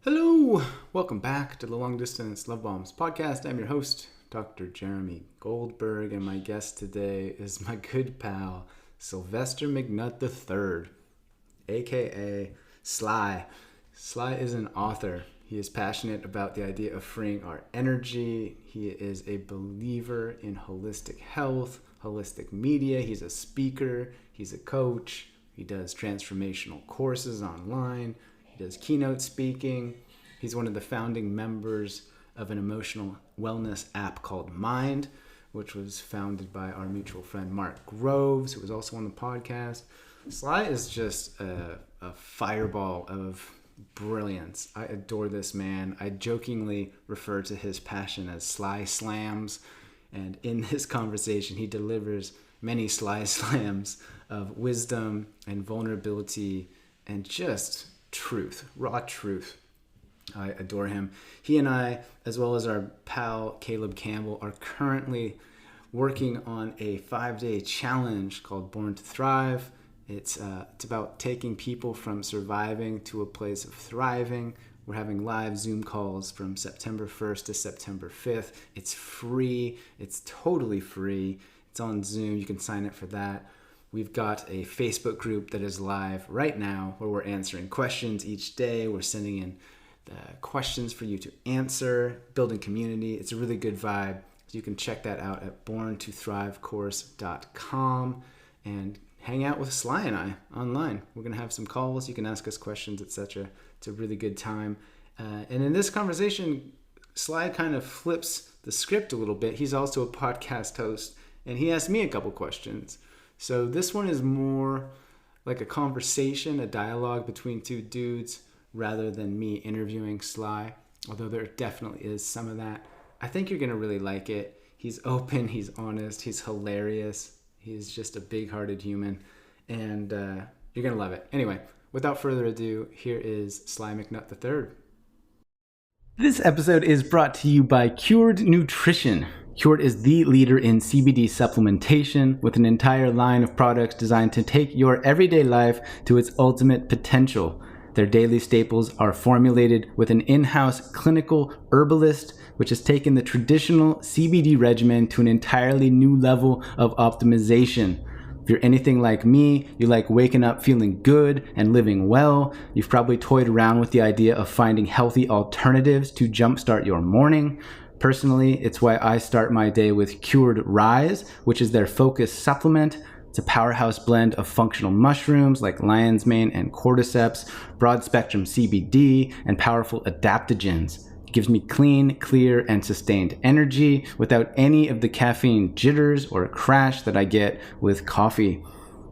Hello, welcome back to the Long Distance Love Bombs podcast. I'm your host, Dr. Jeremy Goldberg, and my guest today is my good pal, Sylvester McNutt III, aka Sly. Sly is an author. He is passionate about the idea of freeing our energy. He is a believer in holistic health, holistic media. He's a speaker, he's a coach. He does transformational courses online. He does keynote speaking. He's one of the founding members of an emotional wellness app called Mind, which was founded by our mutual friend Mark Groves, who was also on the podcast. Sly is just a fireball of brilliance. I adore this man. I jokingly refer to his passion as Sly Slams. And in this conversation, he delivers many Sly Slams of wisdom and vulnerability and just truth, raw truth. I adore him. He and I, as well as our pal Caleb Campbell, are currently working on a 5-day challenge called Born to Thrive. It's about taking people from surviving to a place of thriving. We're having live Zoom calls from September 1st to September 5th. It's free. It's totally free. It's on Zoom. You can sign up for that. We've got a Facebook group that is live right now where we're answering questions each day. We're sending in questions for you to answer, building community. It's a really good vibe. So you can check that out at borntothrivecourse.com and hang out with Sly and I online. We're going to have some calls. You can ask us questions, etc. It's a really good time. And in this conversation, Sly kind of flips the script a little bit. He's also a podcast host, and he asked me a couple questions. So this one is more like a conversation, a dialogue between two dudes rather than me interviewing Sly, although there definitely is some of that. I think you're going to really like it. He's open, he's honest, he's hilarious. He's just a big-hearted human, and you're going to love it. Anyway, without further ado, here is Sly McNutt III. This episode is brought to you by Cured Nutrition. Cured is the leader in CBD supplementation with an entire line of products designed to take your everyday life to its ultimate potential. Their daily staples are formulated with an in-house clinical herbalist, which has taken the traditional CBD regimen to an entirely new level of optimization. If you're anything like me, you like waking up feeling good and living well. You've probably toyed around with the idea of finding healthy alternatives to jumpstart your morning. Personally, it's why I start my day with Cured Rise, which is their focus supplement. It's a powerhouse blend of functional mushrooms like lion's mane and cordyceps, broad-spectrum CBD, and powerful adaptogens. It gives me clean, clear, and sustained energy without any of the caffeine jitters or crash that I get with coffee.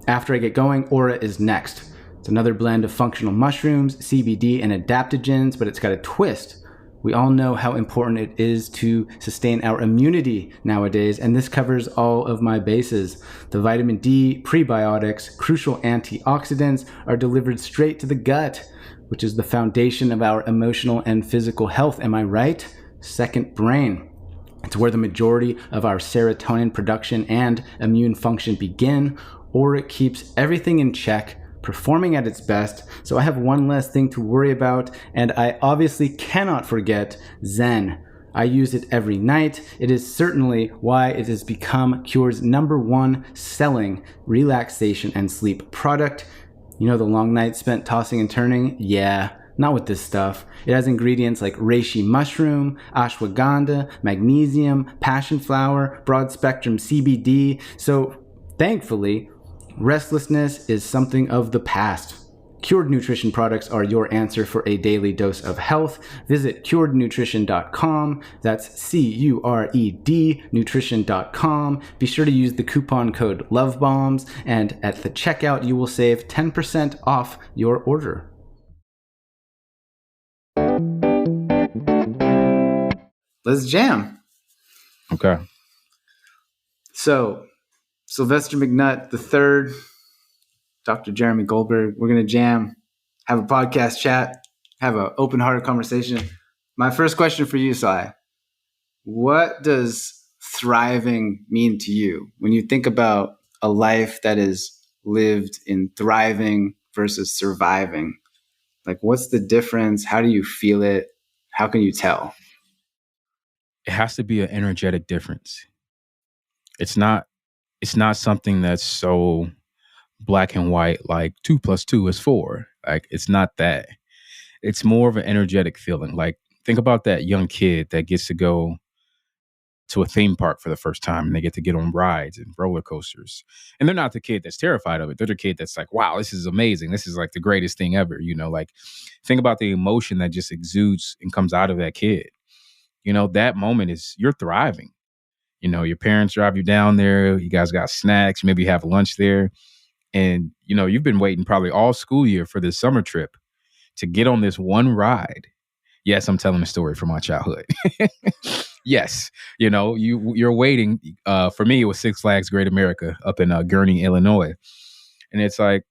After I get going, Aura is next. It's another blend of functional mushrooms, CBD, and adaptogens, but it's got a twist. We all know how important it is to sustain our immunity nowadays, and this covers all of my bases. The vitamin D, prebiotics, crucial antioxidants are delivered straight to the gut, which is the foundation of our emotional and physical health. Am I right? Second brain. It's where the majority of our serotonin production and immune function begin, or it keeps everything in check, performing at its best, so I have one less thing to worry about, and I obviously cannot forget Zen. I use it every night. It is certainly why it has become Cured's #1 selling relaxation and sleep product. You know the long nights spent tossing and turning? Yeah, not with this stuff. It has ingredients like reishi mushroom, ashwagandha, magnesium, passion flower, broad spectrum CBD, so thankfully, restlessness is something of the past. Cured Nutrition products are your answer for a daily dose of health. Visit curednutrition.com. That's CURED nutrition.com. Be sure to use the coupon code LOVEBOMBS, and at the checkout you will save 10% off your order. Let's jam. Okay. So, Sylvester McNutt III, Dr. Jeremy Goldberg, we're going to jam, have a podcast chat, have an open-hearted conversation. My first question for you, Sai, what does thriving mean to you? When you think about a life that is lived in thriving versus surviving, Like, what's the difference? How do you feel it? How can you tell? It has to be an energetic difference. It's not it's not something that's so black and white, like 2 plus 2 is 4. Like, it's not that. It's more of an energetic feeling. Like, think about that young kid that gets to go to a theme park for the first time and they get to get on rides and roller coasters. And they're not the kid that's terrified of it. They're the kid that's like, wow, this is amazing. This is like the greatest thing ever. Like, think about the emotion that just exudes and comes out of that kid. That moment is you're thriving. Your parents drive you down there. You guys got snacks. Maybe you have lunch there. And, you've been waiting probably all school year for this summer trip to get on this one ride. Yes, I'm telling a story from my childhood. Yes, you're waiting. For me, it was Six Flags Great America up in Gurnee, Illinois, and it's like,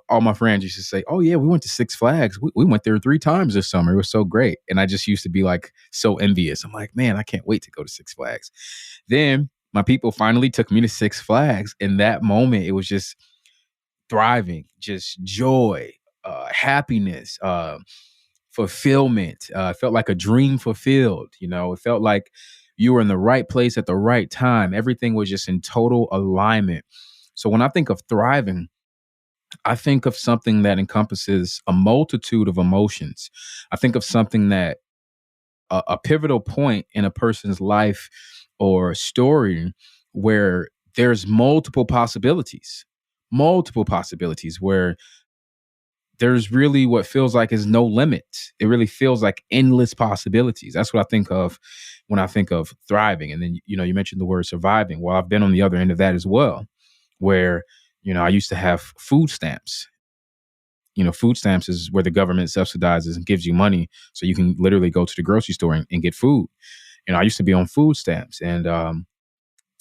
all my friends used to say, "Oh yeah, we went to Six Flags. We went there 3 times this summer. It was so great." And I just used to be like so envious. I'm like, man, I can't wait to go to Six Flags. Then my people finally took me to Six Flags. In that moment, it was just thriving, just joy, happiness, fulfillment. It felt like a dream fulfilled. It felt like you were in the right place at the right time. Everything was just in total alignment. So when I think of thriving, I think of something that encompasses a multitude of emotions. I think of something that a pivotal point in a person's life or story where there's multiple possibilities where there's really what feels like is no limit. It really feels like endless possibilities. That's what I think of when I think of thriving. And then, you mentioned the word surviving. Well, I've been on the other end of that as well, where, I used to have food stamps. Food stamps is where the government subsidizes and gives you money so you can literally go to the grocery store and get food. I used to be on food stamps, and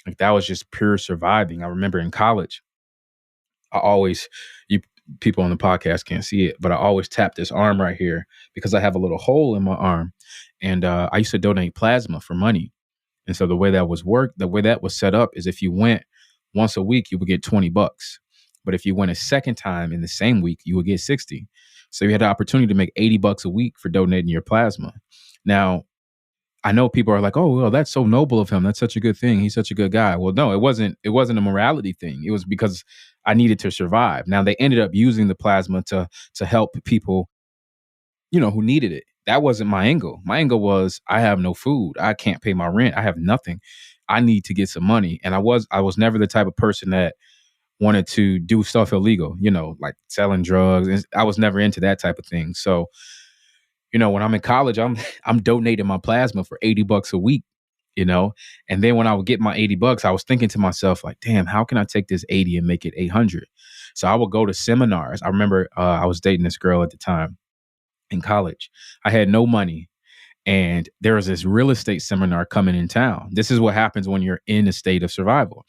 like, that was just pure surviving. I remember in college, I always, you people on the podcast can't see it, but I always tap this arm right here because I have a little hole in my arm. And I used to donate plasma for money. And so the way that was set up is if you went once a week, you would get $20. But if you went a second time in the same week, you would get 60. So you had the opportunity to make $80 a week for donating your plasma. Now, I know people are like, "Oh, well, that's so noble of him. That's such a good thing. He's such a good guy." Well, no, it wasn't. It wasn't a morality thing. It was because I needed to survive. Now, they ended up using the plasma to help people, who needed it. That wasn't my angle. My angle was I have no food. I can't pay my rent. I have nothing. I need to get some money. And I was never the type of person that wanted to do stuff illegal, like selling drugs. I was never into that type of thing. So, when I'm in college, I'm donating my plasma for $80 a week, and then when I would get my $80, I was thinking to myself, like, damn, how can I take this 80 and make it 800? So I would go to seminars. I remember I was dating this girl at the time in college. I had no money, and there was this real estate seminar coming in town. This is what happens when you're in a state of survival.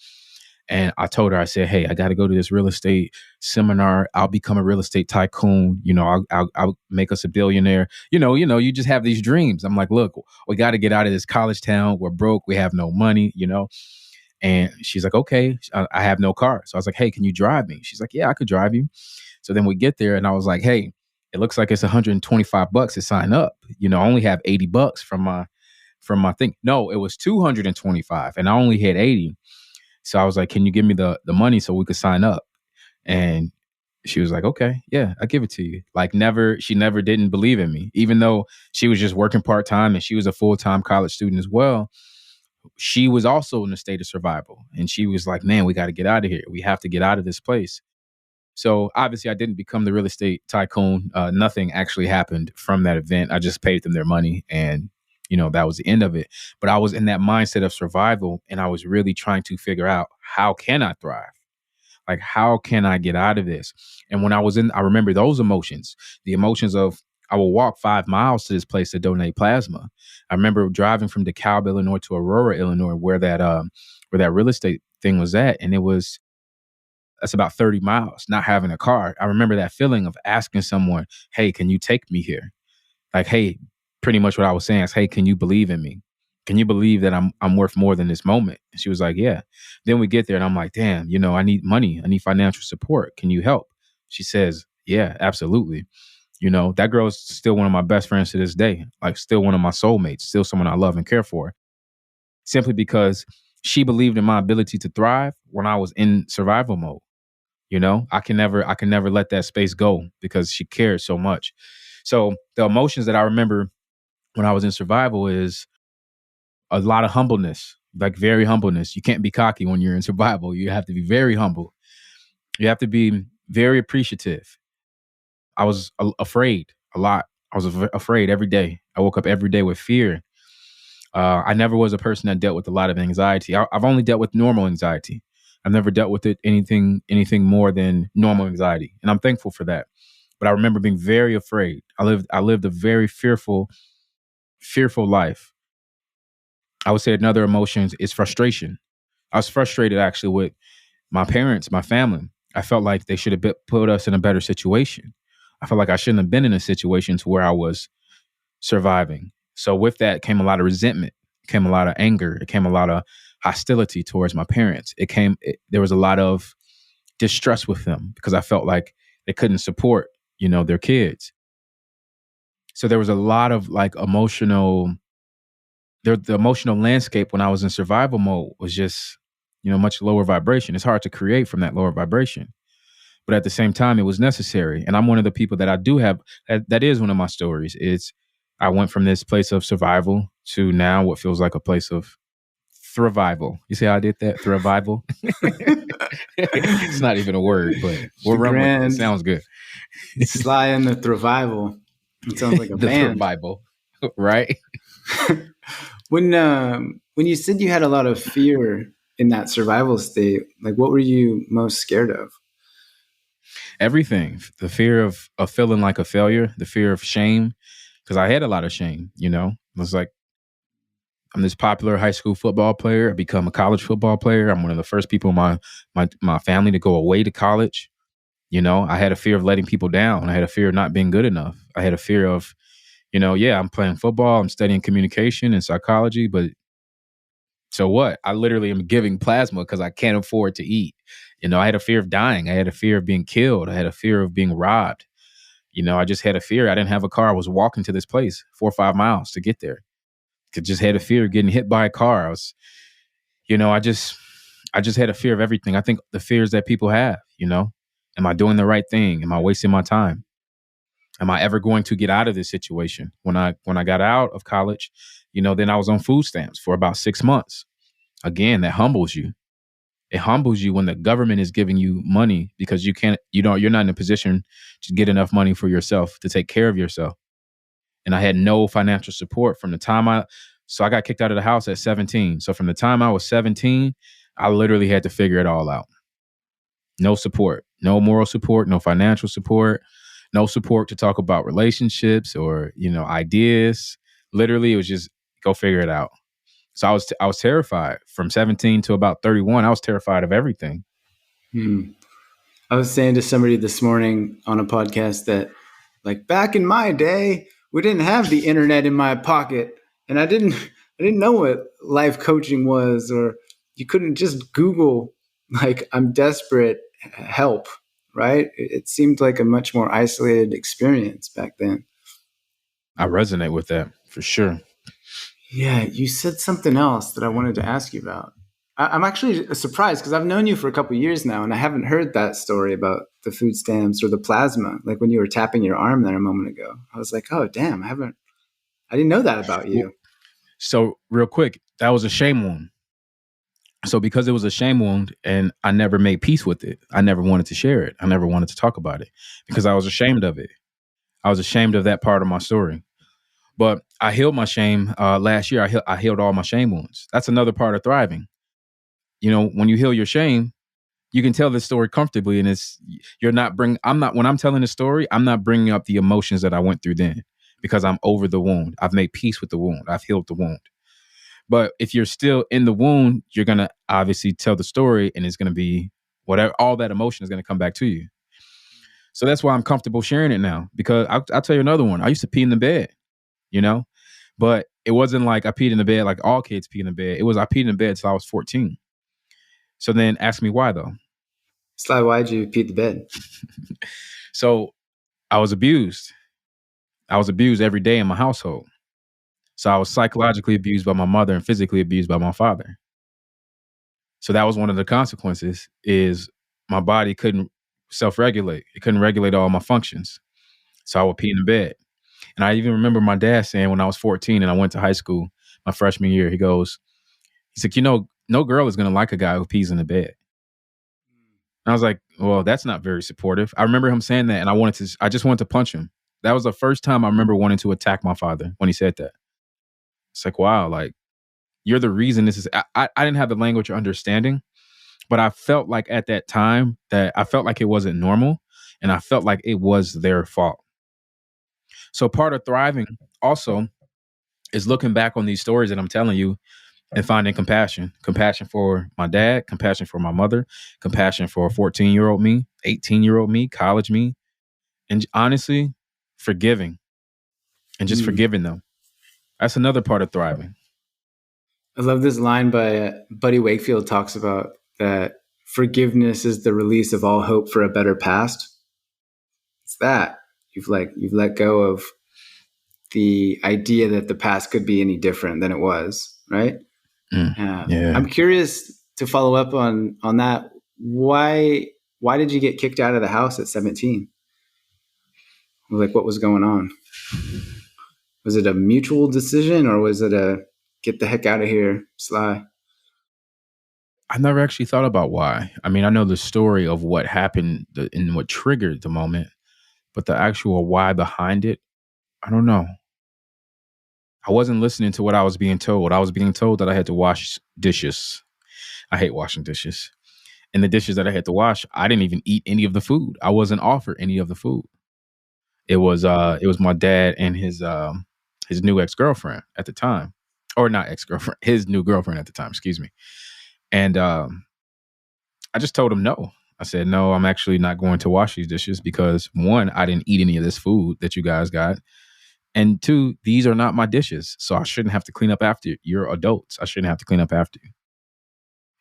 And I told her, I said, "Hey, I got to go to this real estate seminar. I'll become a real estate tycoon. I'll make us a billionaire. You just have these dreams." I'm like, "Look, we got to get out of this college town. We're broke. We have no money. And she's like, "Okay, I have no car." So I was like, "Hey, can you drive me?" She's like, "Yeah, I could drive you." So then we get there, and I was like, "Hey, it looks like it's $125 to sign up. I only have $80 from my thing." No, it was 225, and I only had 80. So I was like, "Can you give me the money so we could sign up?" And she was like, "Okay, yeah, I'll give it to you." Like, she never didn't believe in me, even though she was just working part-time and she was a full-time college student as well. She was also in a state of survival. And she was like, "Man, we got to get out of here. We have to get out of this place." So obviously I didn't become the real estate tycoon. Nothing actually happened from that event. I just paid them their money, and that was the end of it. But I was in that mindset of survival, and I was really trying to figure out, how can I thrive? Like, how can I get out of this? And when I remember those emotions, the emotions of, I will walk 5 miles to this place to donate plasma. I remember driving from DeKalb, Illinois to Aurora, Illinois, where that real estate thing was at. And that's about 30 miles, not having a car. I remember that feeling of asking someone, "Hey, can you take me here?" Like, hey, pretty much what I was saying is, "Hey, can you believe in me? Can you believe that I'm worth more than this moment?" And she was like, "Yeah." Then we get there and I'm like, "Damn, I need money. I need financial support. Can you help?" She says, "Yeah, absolutely." You know, that girl is still one of my best friends to this day, like still one of my soulmates, still someone I love and care for, simply because she believed in my ability to thrive when I was in survival mode. You know, I can never let that space go because she cared so much. So the emotions that I remember when I was in survival is a lot of humbleness, like very humbleness. You can't be cocky when you're in survival. You have to be very humble. You have to be very appreciative. I was afraid a lot. I was afraid every day. I woke up every day with fear. I never was a person that dealt with a lot of anxiety. I've only dealt with normal anxiety. I've never dealt with it anything more than normal anxiety, and I'm thankful for that. But I remember being very afraid. I lived a very fearful life. I would say another emotion is frustration. I was frustrated actually with my parents, my family. I felt like they should have put us in a better situation. I felt like I shouldn't have been in a situation to where I was surviving. So with that came a lot of resentment, came a lot of anger, it came a lot of hostility towards my parents. There was a lot of distrust with them because I felt like they couldn't support, you know, their kids. So there was a lot of like the emotional landscape when I was in survival mode was just, you know, much lower vibration. It's hard to create from that lower vibration. But at the same time, it was necessary. And I'm one of the people that I do have, that is one of my stories. It's, I went from this place of survival to now what feels like a place of thrivival. You see how I did that? Thrivival? It's not even a word, but It's we'll the run with it. It grand sounds good. Sly and the Thrivival. It sounds like a The band. thrivival, right? When you said you had a lot of fear in that survival state, like what were you most scared of? Everything. The fear of feeling like a failure, the fear of shame, because I had a lot of shame, you know? It was like, I'm this popular high school football player. I become a college football player. I'm one of the first people in my family to go away to college. You know, I had a fear of letting people down. I had a fear of not being good enough. I had a fear of, you know, yeah, I'm playing football, I'm studying communication and psychology, but so what? I literally am giving plasma because I can't afford to eat. You know, I had a fear of dying. I had a fear of being killed. I had a fear of being robbed. You know, I just had a fear. I didn't have a car. I was walking to this place 4 or 5 miles to get there. Could just had a fear of getting hit by a car. I was, you know, I just had a fear of everything. I think the fears that people have, you know, am I doing the right thing? Am I wasting my time? Am I ever going to get out of this situation? When I got out of college, you know, then I was on food stamps for about 6 months. Again, that humbles you. It humbles you when the government is giving you money because you're not in a position to get enough money for yourself to take care of yourself. And I had no financial support from the time so I got kicked out of the house at 17. So from the time I was 17, I literally had to figure it all out. No support, no moral support, no financial support, no support to talk about relationships or, you know, ideas. Literally, it was just go figure it out. So I was terrified from 17 to about 31. I was terrified of everything. Hmm. I was saying to somebody this morning on a podcast that, like, back in my day, we didn't have the internet in my pocket, and I didn't know what life coaching was, or you couldn't just Google like I'm desperate help, right? It seemed like a much more isolated experience back then. I resonate with that for sure. Yeah, you said something else that I wanted to ask you about. I'm actually surprised because I've known you for a couple of years now, and I haven't heard that story about the food stamps or the plasma. Like when you were tapping your arm there a moment ago, I was like, "Oh, damn! I didn't know that about Well, you." so real quick, that was a shame wound. So because it was a shame wound and I never made peace with it, I never wanted to share it. I never wanted to talk about it because I was ashamed of it. I was ashamed of that part of my story. But I healed my shame last year. I healed all my shame wounds. That's another part of thriving. You know, when you heal your shame, you can tell this story comfortably, and you're not bring. I'm not when I'm telling the story. I'm not bringing up the emotions that I went through then because I'm over the wound. I've made peace with the wound. I've healed the wound. But if you're still in the wound, you're gonna obviously tell the story, and it's gonna be whatever. All that emotion is gonna come back to you. So that's why I'm comfortable sharing it now because I'll tell you another one. I used to pee in the bed, you know, but it wasn't like I peed in the bed like all kids pee in the bed. It was I peed in the bed till I was 14. So then ask me why though. Sly, why'd you pee the bed? So I was abused. I was abused every day in my household. So I was psychologically abused by my mother and physically abused by my father. So that was one of the consequences is my body couldn't self-regulate. It couldn't regulate all my functions. So I would pee in the bed. And I even remember my dad saying when I was 14 and I went to high school, my freshman year, he's like, no girl is going to like a guy who pees in the bed. And I was like, well, that's not very supportive. I remember him saying that and I just wanted to punch him. That was the first time I remember wanting to attack my father when he said that. It's like, wow, like you're the reason this is, I didn't have the language or understanding, but I felt like at that time that I felt like it wasn't normal and I felt like it was their fault. So part of thriving also is looking back on these stories that I'm telling you and finding compassion for my dad, compassion for my mother, compassion for 14-year-old me, 18-year-old me, college me, and honestly, forgiving and just Mm. forgiving them. That's another part of thriving. I love this line by Buddy Wakefield talks about that forgiveness is the release of all hope for a better past. It's that you've let go of the idea that the past could be any different than it was, right? Yeah. I'm curious to follow up on that. Why did you get kicked out of the house at 17? Like, what was going on? Was it a mutual decision or was it a get the heck out of here, Sly? I never actually thought about why. I mean, I know the story of what happened and what triggered the moment, but the actual why behind it, I don't know. I wasn't listening to what I was being told. I was being told that I had to wash dishes. I hate washing dishes. And the dishes that I had to wash, I didn't even eat any of the food. I wasn't offered any of the food. It was my dad and his new ex-girlfriend at the time. Or not ex-girlfriend, his new girlfriend at the time, excuse me. And I just told him no. I said, no, I'm actually not going to wash these dishes because one, I didn't eat any of this food that you guys got. And two, these are not my dishes. So I shouldn't have to clean up after you. You're adults. I shouldn't have to clean up after you.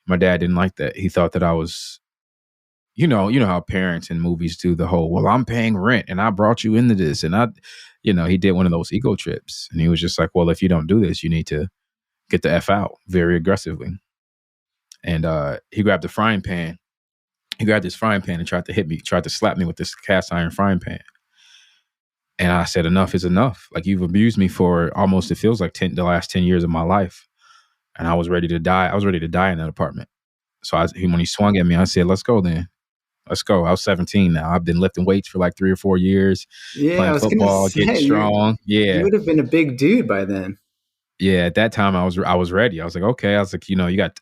My dad didn't like that. He thought that I was, you know how parents in movies do the whole, well, I'm paying rent and I brought you into this. And he did one of those ego trips. And he was just like, well, if you don't do this, you need to get the F out very aggressively. And he grabbed the frying pan. He grabbed this frying pan and tried to slap me with this cast iron frying pan. And I said, enough is enough. Like you've abused me for almost, it feels like the last 10 years of my life. And I was ready to die. I was ready to die in that apartment. So when he swung at me, I said, let's go then. Let's go. I was 17 now. I've been lifting weights for like 3 or 4 years, Yeah, I playing was gonna football, getting say strong. you Yeah. would have been a big dude by then. Yeah, at that time I was ready. I was like, okay. I was like,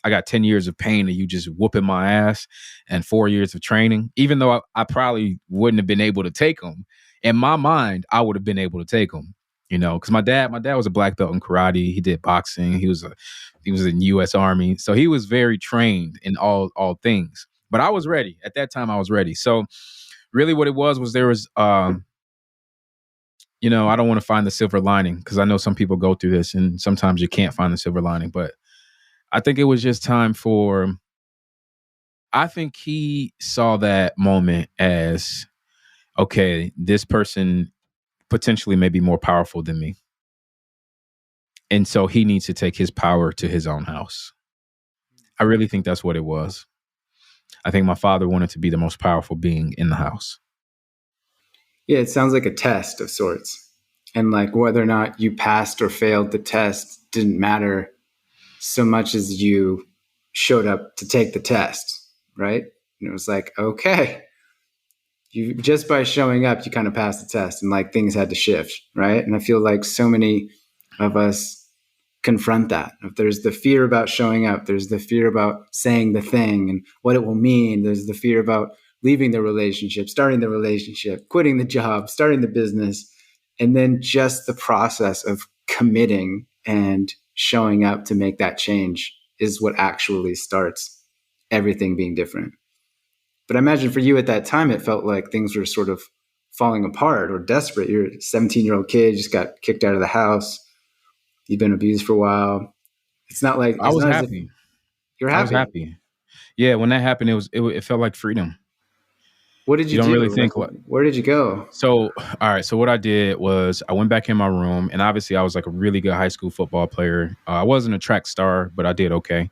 I got 10 years of pain and you just whooping my ass and 4 years of training. Even though I probably wouldn't have been able to take them. In my mind, I would have been able to take them, because my dad was a black belt in karate. He did boxing. He was in U.S. Army. So he was very trained in all things. But I was ready. At that time, I was ready. So really what it was there was I don't want to find the silver lining because I know some people go through this and sometimes you can't find the silver lining. But I think it was just time I think he saw that moment as, okay, this person potentially may be more powerful than me. And so he needs to take his power to his own house. I really think that's what it was. I think my father wanted to be the most powerful being in the house. Yeah, it sounds like a test of sorts. And like whether or not you passed or failed the test didn't matter so much as you showed up to take the test, right? And it was like, okay, you just by showing up, you kind of passed the test and like things had to shift, right? And I feel like so many of us confront that. If there's the fear about showing up, there's the fear about saying the thing and what it will mean. There's the fear about leaving the relationship, starting the relationship, quitting the job, starting the business, and then just the process of committing and showing up to make that change is what actually starts everything being different. But I imagine for you at that time, it felt like things were sort of falling apart or desperate. You're a 17-year-old kid, just got kicked out of the house. You've been abused for a while. It's not I was as if happy. you're I was happy. happy. Yeah, when that happened, it felt like freedom. What did You you don't really do? Like, think what. where did you go? So, all right. So what I did was I went back in my room, and obviously I was like a really good high school football player. I wasn't a track star, but I did okay.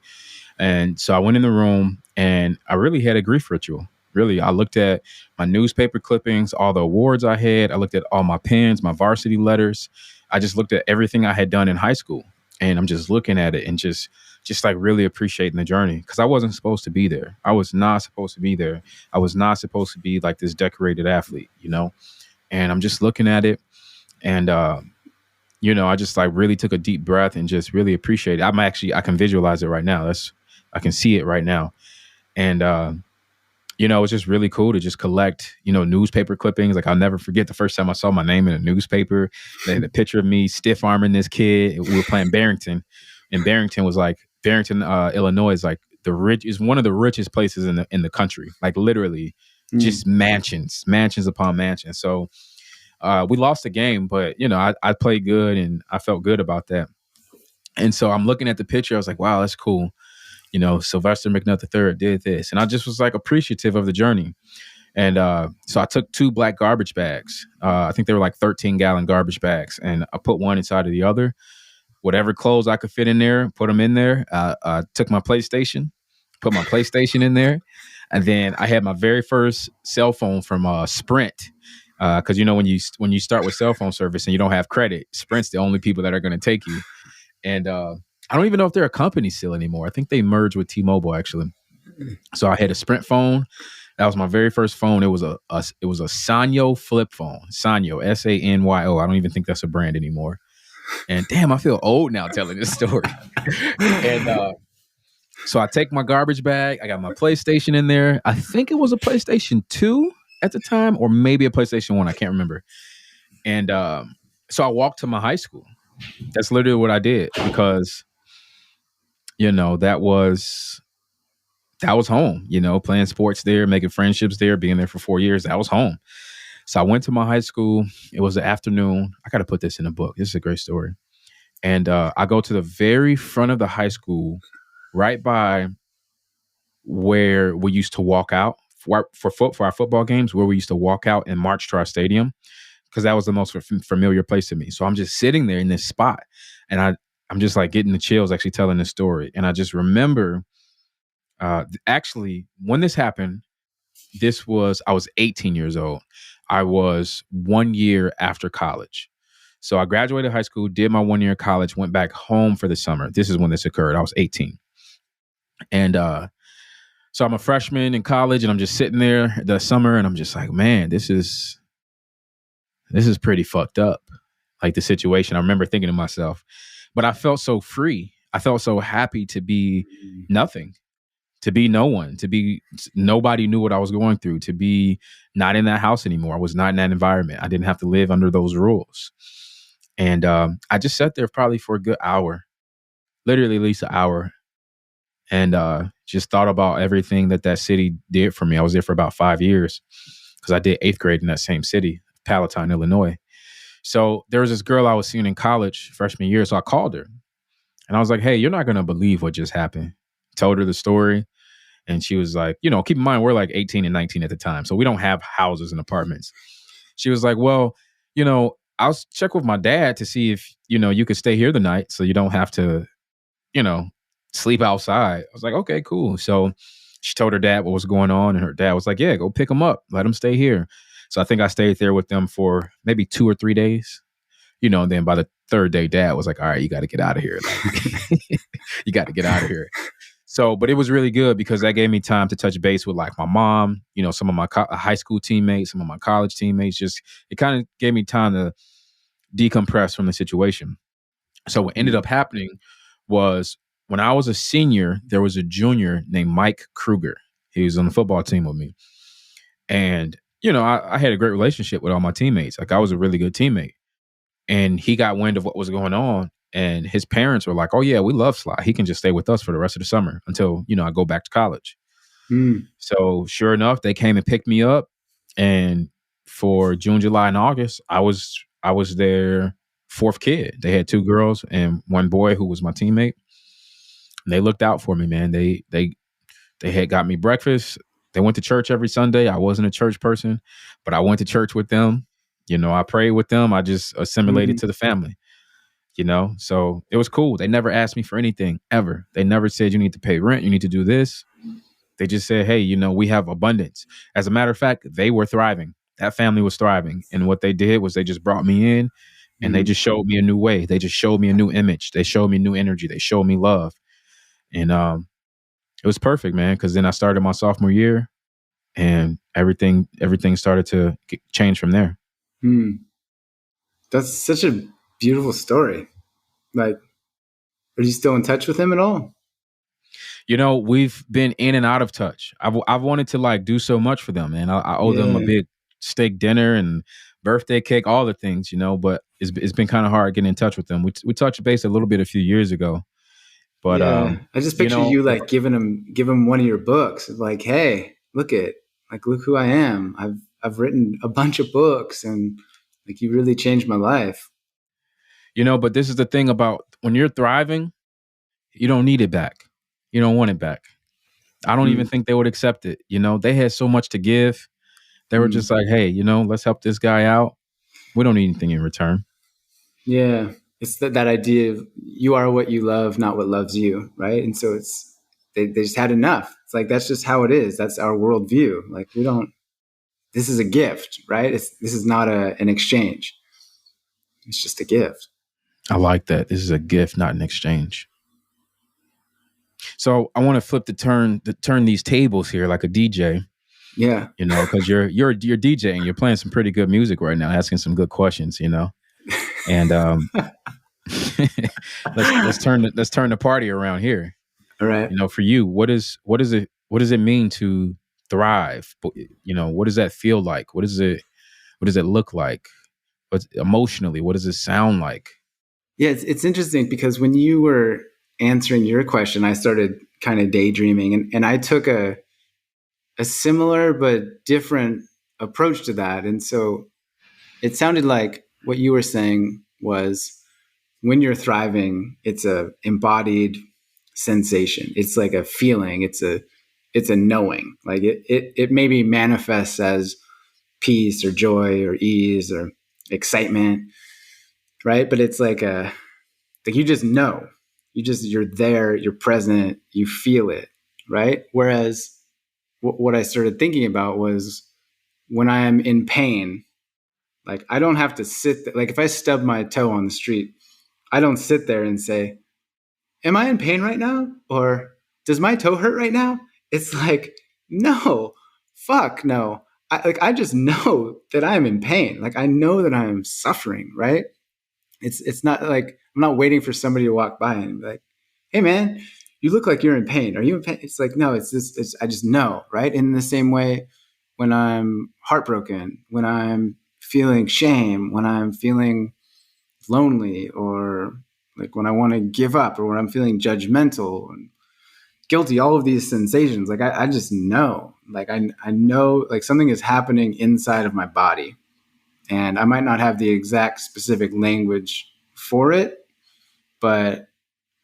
And so I went in the room, and I really had a grief ritual. Really, I looked at my newspaper clippings, all the awards I had. I looked at all my pens, my varsity letters. I just looked at everything I had done in high school, and I'm just looking at it and just like really appreciating the journey, because I wasn't supposed to be there. I was not supposed to be there. I was not supposed to be like this decorated athlete, you know. And I'm just looking at it, and I just like really took a deep breath and just really appreciate it. I can visualize it right now. I can see it right now. And it's just really cool to just collect, newspaper clippings. Like, I'll never forget the first time I saw my name in a newspaper. They had a picture of me stiff arming this kid. We were playing Barrington, and Barrington, Illinois is like is one of the richest places in the country. Like, literally, Mm. just mansions upon mansions. So we lost the game, but I played good and I felt good about that. And so I'm looking at the picture. I was like, wow, that's cool. Sylvester McNutt III did this. And I just was like appreciative of the journey. And so I took two black garbage bags. I think they were like 13-gallon garbage bags. And I put one inside of the other. Whatever clothes I could fit in there, put them in there. I took my PlayStation, put my PlayStation in there. And then I had my very first cell phone from Sprint. Because when you start with cell phone service and you don't have credit, Sprint's the only people that are going to take you. And I don't even know if they're a company still anymore. I think they merged with T-Mobile, actually. So I had a Sprint phone. That was my very first phone. It was a Sanyo flip phone. Sanyo, Sanyo. I don't even think that's a brand anymore. And damn, I feel old now telling this story. And so I take my garbage bag. I got my PlayStation in there. I think it was a PlayStation 2 at the time, or maybe a PlayStation 1. I can't remember. And so I walked to my high school. That's literally what I did, because that was home. Playing sports there, making friendships there, being there for 4 years. That was home. So I went to my high school. It was the afternoon. I got to put this in a book. This is a great story. And I go to the very front of the high school, right by where we used to walk out for our football games, where we used to walk out and march to our stadium, because that was the most familiar place to me. So I'm just sitting there in this spot, and I'm just like getting the chills actually telling this story. And I just remember, actually, when this happened, I was 18 years old. I was 1 year after college. So I graduated high school, did my 1 year of college, went back home for the summer. This is when this occurred. I was 18. And so I'm a freshman in college, and I'm just sitting there the summer, and I'm just like, man, this is pretty fucked up. Like, the situation. I remember thinking to myself, but I felt so free. I felt so happy to be nothing, to be no one, nobody knew what I was going through, to be not in that house anymore. I was not in that environment. I didn't have to live under those rules. And I just sat there probably for a good hour, literally at least an hour, and just thought about everything that city did for me. I was there for about 5 years, because I did 8th grade in that same city, Palatine, Illinois. So there was this girl I was seeing in college freshman year. So I called her, and I was like, hey, you're not going to believe what just happened. Told her the story. And she was like, keep in mind, we're like 18 and 19 at the time. So we don't have houses and apartments. She was like, well, I'll check with my dad to see if, you could stay here the night, so you don't have to, sleep outside. I was like, okay, cool. So she told her dad what was going on, and her dad was like, yeah, go pick him up. Let him stay here. So I think I stayed there with them for maybe 2 or 3 days, and then by the third day, dad was like, all right, you got to get out of here. Like, you got to get out of here. So, but it was really good, because that gave me time to touch base with like my mom, some of my high school teammates, some of my college teammates. Just, it kind of gave me time to decompress from the situation. So what ended up happening was, when I was a senior, there was a junior named Mike Kruger. He was on the football team with me. And, I had a great relationship with all my teammates. Like, I was a really good teammate. And he got wind of what was going on. And his parents were like, oh, yeah, we love Sly. He can just stay with us for the rest of the summer until, I go back to college. Mm. So sure enough, they came and picked me up. And for June, July, and August, I was their fourth kid. They had 2 girls and 1 boy who was my teammate. And they looked out for me, man. They had got me breakfast. They went to church every Sunday. I wasn't a church person, but I went to church with them. I prayed with them. I just assimilated Hmm. to the family, So it was cool. They never asked me for anything ever. They never said, you need to pay rent. You need to do this. They just said, hey, we have abundance. As a matter of fact, they were thriving. That family was thriving. And what they did was they just brought me in and they Hmm. just showed me a new way. They just showed me a new image. They showed me new energy. They showed me love. And it was perfect, man, because then I started my sophomore year and everything started to change from there. Hmm. That's such a beautiful story. Like, are you still in touch with him at all? We've been in and out of touch. I've wanted to like do so much for them, and I owe them a Yeah. big steak dinner and birthday cake, all the things, But it's been kind of hard getting in touch with them. We touched base a little bit a few years ago, but Yeah. I just picture you like give him one of your books. Like, hey, look who I am. I've written a bunch of books, and like you really changed my life. but this is the thing about when you're thriving, you don't need it back. You don't want it back. I don't even Mm, think they would accept it. They had so much to give. They were mm. just like, hey, let's help this guy out. We don't need anything in return. Yeah. It's that idea of you are what you love, not what loves you, right? And so they just had enough. It's like that's just how it is. That's our worldview. Like we don't. This is a gift, right? This is not an exchange. It's just a gift. I like that. This is a gift, not an exchange. So I want to flip turn these tables here like a DJ, Yeah. because you're DJing, you're playing some pretty good music right now, asking some good questions, and let's turn the party around here. All right. For you, what does it mean to thrive? What does that feel like? What does it look like? What emotionally? What does it sound like? Yeah, it's interesting because when you were answering your question, I started kind of daydreaming, and I took a similar but different approach to that. And so it sounded like what you were saying was when you're thriving, it's a embodied sensation. It's like a feeling. It's a knowing. Like it maybe manifests as peace or joy or ease or excitement, right? But it's like you just know. You're there, you're present, you feel it, right? Whereas what I started thinking about was when I am in pain, like I don't have to sit there. Like if I stub my toe on the street, I don't sit there and say, am I in pain right now? Or does my toe hurt right now? It's like, no, fuck no. I just know that I am in pain. Like I know that I am suffering, right? It's not like I'm not waiting for somebody to walk by and be like, hey man, you look like you're in pain. Are you in pain? It's like, no, I just know, right? In the same way when I'm heartbroken, when I'm feeling shame, when I'm feeling lonely, or like when I want to give up, or when I'm feeling judgmental and guilty, all of these sensations, like I just know, like I know like something is happening inside of my body, and I might not have the exact specific language for it, but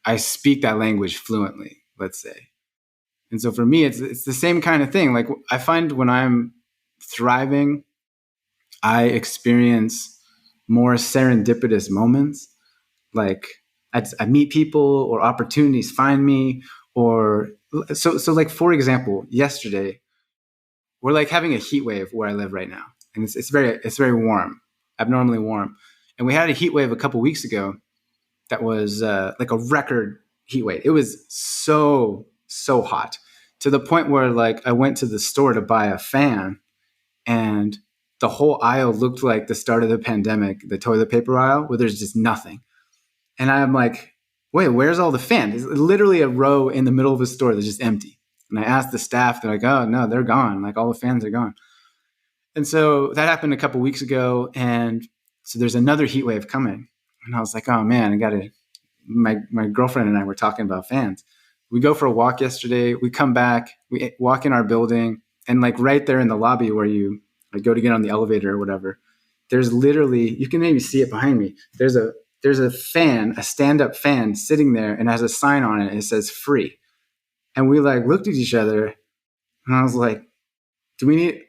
I speak that language fluently, let's say. And so for me, it's the same kind of thing. Like I find when I'm thriving, I experience more serendipitous moments. Like I meet people, or opportunities find me, or so like for example, yesterday we're like having a heat wave where I live right now, and it's very warm, abnormally warm, and we had a heat wave a couple weeks ago that was like a record heat wave. It was so hot to the point where like I went to the store to buy a fan, and the whole aisle looked like the start of the pandemic, the toilet paper aisle where there's just nothing. And I'm like, wait, where's all the fans? It's literally a row in the middle of a store that's just empty. And I asked the staff, they're like, oh no, they're gone. Like all the fans are gone. And so that happened a couple weeks ago, and so there's another heat wave coming. And I was like, oh man, I gotta. My girlfriend and I were talking about fans. We go for a walk yesterday. We come back. We walk in our building, and like right there in the lobby where you like go to get on the elevator or whatever, there's literally, you can maybe see it behind me. There's a fan, a stand-up fan sitting there, and has a sign on it. And it says free. And we like looked at each other, and I was like, Do we need,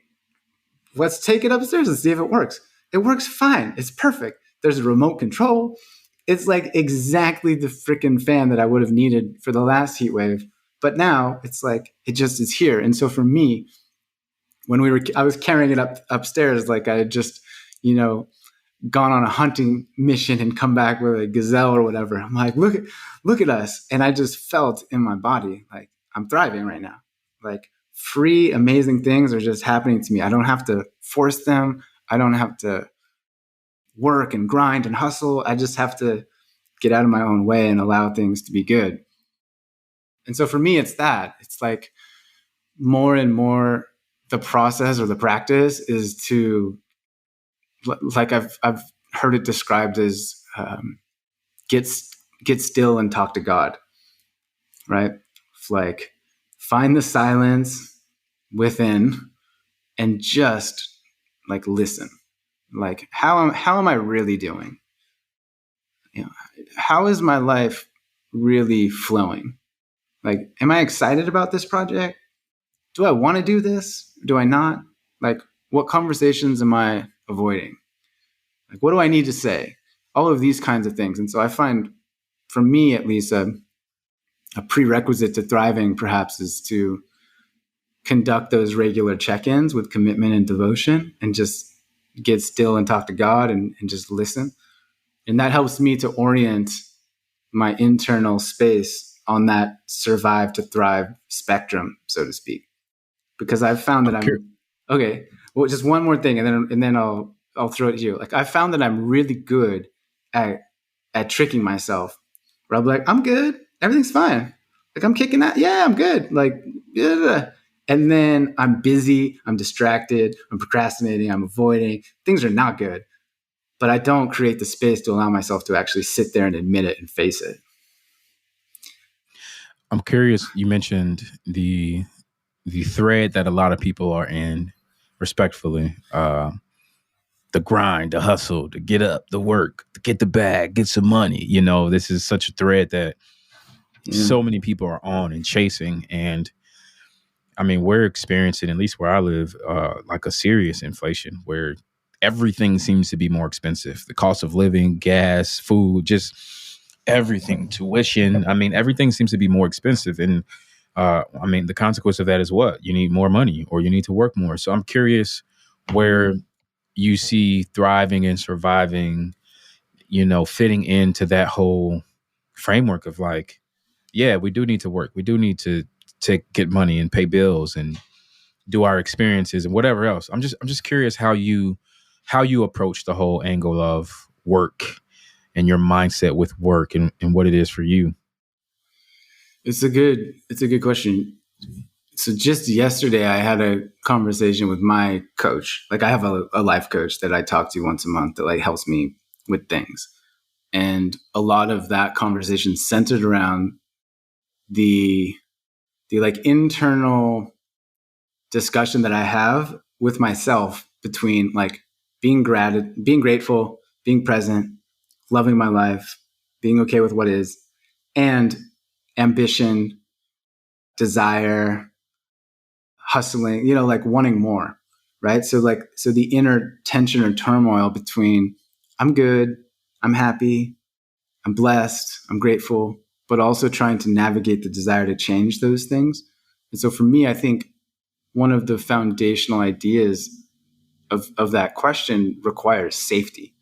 let's take it upstairs and see if it works. It works fine. It's perfect. There's a remote control. It's like exactly the freaking fan that I would have needed for the last heat wave. But now it's like, it just is here. And so for me, I was carrying it upstairs, like I had just, you know, gone on a hunting mission and come back with a gazelle or whatever. I'm like, look at us. And I just felt in my body, like I'm thriving right now. Like free, amazing things are just happening to me. I don't have to force them. I don't have to work and grind and hustle. I just have to get out of my own way and allow things to be good. And so for me, it's that. It's like more and more the process or the practice is to, like I've heard it described as get still and talk to God, right? It's like find the silence within and just like listen. Like how am I really doing? You know, how is my life really flowing? Like, am I excited about this project? Do I want to do this? Do I not? Like, what conversations am I avoiding? Like, what do I need to say? All of these kinds of things. And so I find, for me at least, a prerequisite to thriving perhaps is to conduct those regular check-ins with commitment and devotion and just get still and talk to God and just listen. And that helps me to orient my internal space on that survive to thrive spectrum, so to speak. Because I've found that okay. Well, just one more thing, and then I'll throw it to you. Like I found that I'm really good at tricking myself. Where I'll be like, I'm good, everything's fine. Like I'm kicking that, yeah, I'm good. Like, and then I'm busy, I'm distracted, I'm procrastinating, I'm avoiding. Things are not good, but I don't create the space to allow myself to actually sit there and admit it and face it. I'm curious. You mentioned the thread that a lot of people are in, respectfully. The grind, the hustle, to get up, the work, to get the bag, get some money. You know, this is such a thread that so many people are on and chasing. And I mean, we're experiencing, at least where I live, like a serious inflation where everything seems to be more expensive. The cost of living, gas, food, just everything, tuition. I mean, everything seems to be more expensive. And I mean, the consequence of that is what? You need more money or you need to work more. So I'm curious where you see thriving and surviving, you know, fitting into that whole framework of like, yeah, we do need to work. We do need to get money and pay bills and do our experiences and whatever else. I'm just curious how you approach the whole angle of work and your mindset with work and what it is for you. It's a good question. So just yesterday, I had a conversation with my coach. Like I have a life coach that I talk to once a month that like helps me with things. And a lot of that conversation centered around the like internal discussion that I have with myself between like being grateful, being present, loving my life, being okay with what is, and ambition, desire, hustling, you know, like wanting more, right? So the inner tension or turmoil between I'm good, I'm happy, I'm blessed, I'm grateful, but also trying to navigate the desire to change those things. And so for me, I think one of the foundational ideas of that question requires safety.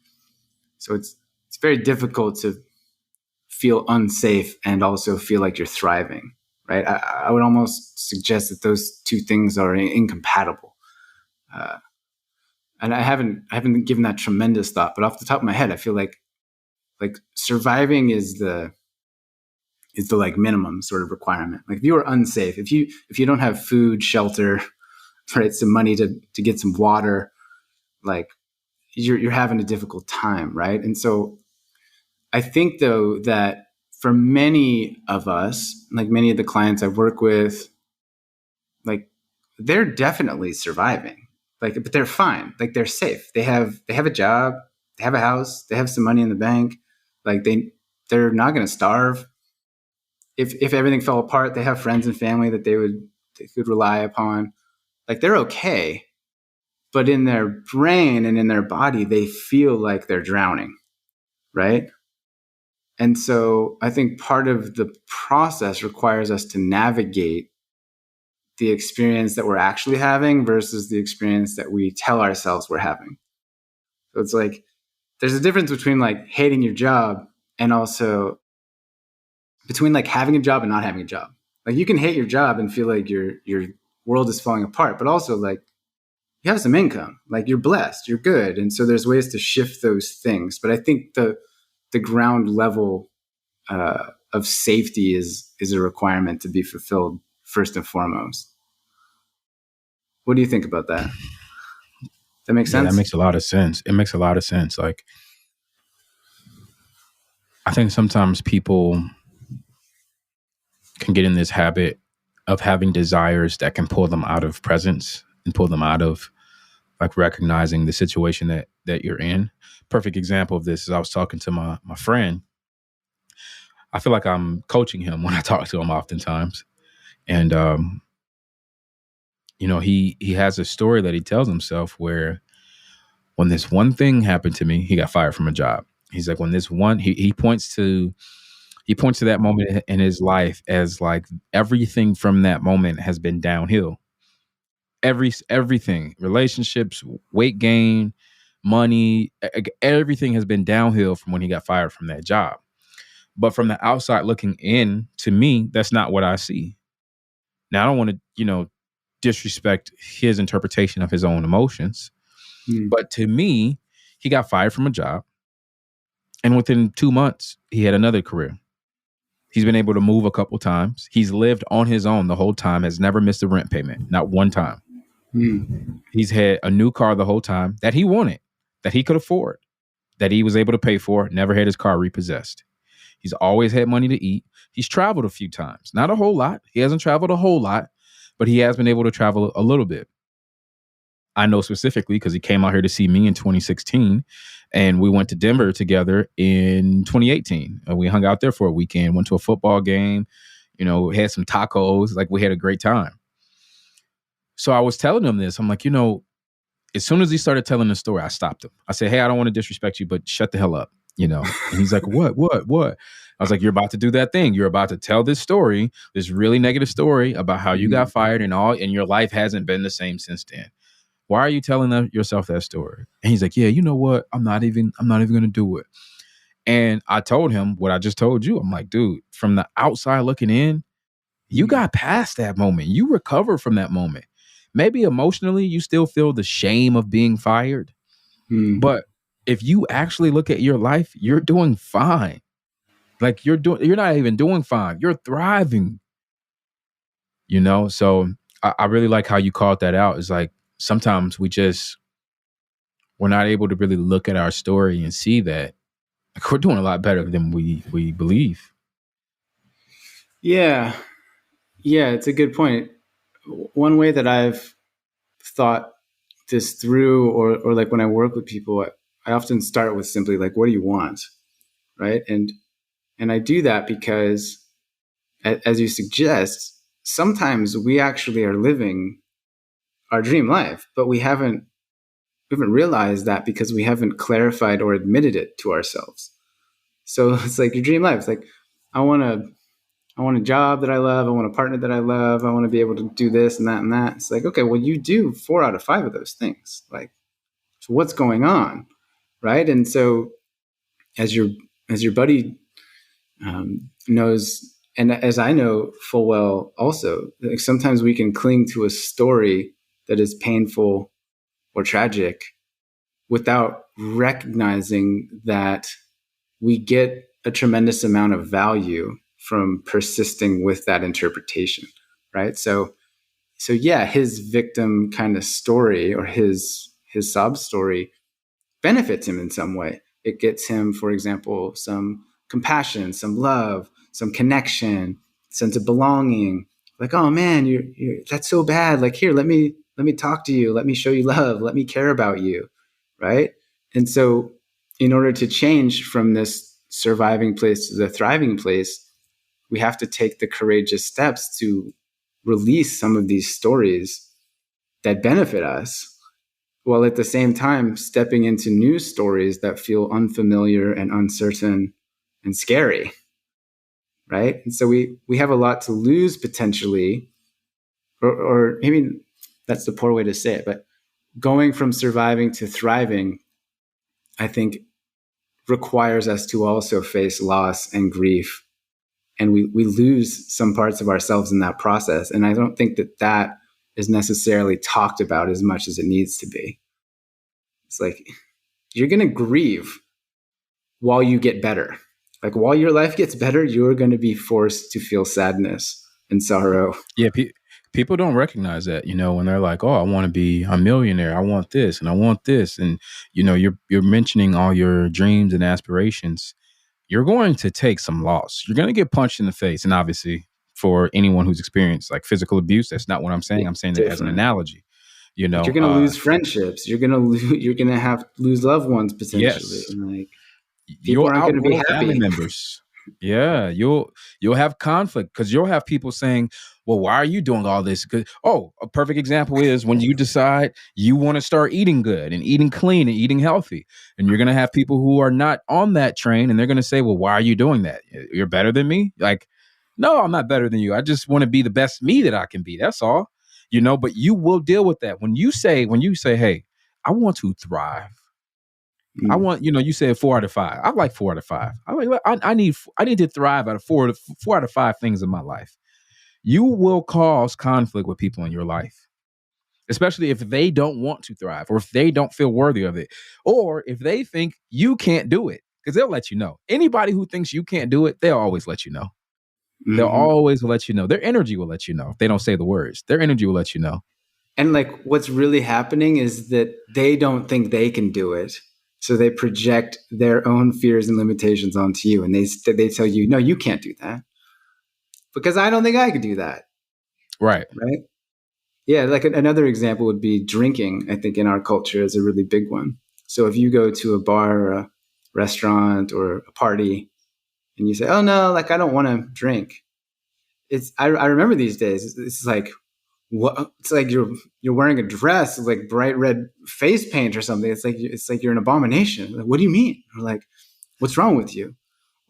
So it's very difficult to feel unsafe and also feel like you're thriving, right? I would almost suggest that those two things are incompatible. And I haven't given that tremendous thought, but off the top of my head, I feel like surviving is the like minimum sort of requirement. Like if you are unsafe, if you don't have food, shelter, right, some money to get some water, like you're having a difficult time, right? And so I think though that for many of us, like many of the clients I work with, like they're definitely surviving. Like, but they're fine. Like they're safe. They have a job, they have a house, they have some money in the bank. Like they're not going to starve. If everything fell apart, they have friends and family that they could rely upon. like they're okay, but in their brain and in their body, they feel like they're drowning, right? And so I think part of the process requires us to navigate the experience that we're actually having versus the experience that we tell ourselves we're having. So it's like there's a difference between like hating your job and also between like having a job and not having a job. Like you can hate your job and feel like your world is falling apart, but also like you have some income, like you're blessed, you're good. And so there's ways to shift those things. But I think the ground level of safety is a requirement to be fulfilled first and foremost. What do you think about that? That makes Yeah, that sense? makes a lot of sense. It makes a lot of sense. Like, I think sometimes people can get in this habit of having desires that can pull them out of presence and pull them out of like recognizing the situation that you're in. Perfect example of this is I was talking to my friend. I feel like I'm coaching him when I talk to him oftentimes. And he has a story that he tells himself where when this one thing happened to me, he got fired from a job. He's like, when this one he points to that moment in his life as like everything from that moment has been downhill. Everything, relationships, weight gain, money, everything has been downhill from when he got fired from that job. But from the outside looking in, to me, that's not what I see. Now, I don't want to, disrespect his interpretation of his own emotions, but to me, he got fired from a job, and within 2 months, he had another career. He's been able to move a couple times. He's lived on his own the whole time, has never missed a rent payment, not one time. He's had a new car the whole time that he wanted, that he could afford, that he was able to pay for, never had his car repossessed. He's always had money to eat. He's traveled a few times, not a whole lot. He hasn't traveled a whole lot, but he has been able to travel a little bit. I know specifically because he came out here to see me in 2016, and we went to Denver together in 2018. And we hung out there for a weekend, went to a football game, had some tacos. Like, we had a great time. So I was telling him this. I'm like, as soon as he started telling the story, I stopped him. I said, hey, I don't want to disrespect you, but shut the hell up, And he's like, what? I was like, you're about to do that thing. You're about to tell this story, this really negative story about how you got fired and all, and your life hasn't been the same since then. Why are you telling yourself that story? And he's like, yeah, you know what? I'm not even going to do it. And I told him what I just told you. I'm like, dude, from the outside looking in, you got past that moment. You recovered from that moment. Maybe emotionally, you still feel the shame of being fired. But if you actually look at your life, you're doing fine. Like you're not even doing fine. You're thriving. So I really like how you called that out. It's like sometimes we're not able to really look at our story and see that we're doing a lot better than we believe. Yeah. Yeah, it's a good point. One way that I've thought this through, or like when I work with people, I often start with simply like, what do you want? Right. And I do that because, as you suggest, sometimes we actually are living our dream life, but we haven't realized that because we haven't clarified or admitted it to ourselves. So it's like your dream life. It's like, I want a job that I love. I want a partner that I love. I want to be able to do this and that and that. It's like, okay, well, you do 4 out of 5 of those things. Like, so what's going on, right? And so, as your buddy knows, and as I know full well, also, like sometimes we can cling to a story that is painful or tragic without recognizing that we get a tremendous amount of value from persisting with that interpretation, right? So yeah, his victim kind of story, or his sob story, benefits him in some way. It gets him, for example, some compassion, some love, some connection, sense of belonging. Like, oh man, you're that's so bad. Like, here, let me talk to you. Let me show you love. Let me care about you, right? And so, in order to change from this surviving place to the thriving place, we have to take the courageous steps to release some of these stories that benefit us, while at the same time stepping into new stories that feel unfamiliar and uncertain and scary, right? And so we have a lot to lose potentially, or maybe that's the poor way to say it, but going from surviving to thriving, I think, requires us to also face loss and grief, and we lose some parts of ourselves in that process. And I don't think that that is necessarily talked about as much as it needs to be. It's like you're going to grieve while you get better. Like while your life gets better, you're going to be forced to feel sadness and sorrow. Yeah, people don't recognize that, when they're like, "Oh, I want to be a millionaire. I want this and I want this." And you're mentioning all your dreams and aspirations. You're going to take some loss. You're going to get punched in the face, and obviously, for anyone who's experienced like physical abuse, that's not what I'm saying. I'm saying it as an Different. analogy. You Like you're know, going to lose friendships. You're going to have lose loved ones potentially. yes, And like people you'll aren't going to be outgrow family happy. members. Yeah, you'll have conflict because you'll have people saying, "Well, why are you doing all this?" Oh, a perfect example is when you decide you want to start eating good and eating clean and eating healthy, and you're gonna have people who are not on that train, and they're gonna say, "Well, why are you doing that? You're better than me." Like, no, I'm not better than you. I just want to be the best me that I can be. That's all. But you will deal with that when you say, "Hey, I want to thrive." I Mm. want, you said 4 out of 5. I like 4 out of 5. I need to thrive out of four out of 5 things in my life. You will cause conflict with people in your life, especially if they don't want to thrive or if they don't feel worthy of it, or if they think you can't do it, because they'll let you know. Anybody who thinks you can't do it, they'll always let you know. They'll Mm-hmm. always let you know. Their energy will let you know. If they don't say the words, their energy will let you know. And like what's really happening is that they don't think they can do it. So they project their own fears and limitations onto you, and they tell you, "No, you can't do that because I don't think I could do that." Right. Right? Yeah, like another example would be drinking. I think in our culture is a really big one. So if you go to a bar or a restaurant or a party and you say, "Oh no, like I don't want to drink," I remember these days. It's like what? It's like you're wearing a dress with like bright red face paint or something. It's like you're an abomination. Like, what do you mean? Or like, what's wrong with you?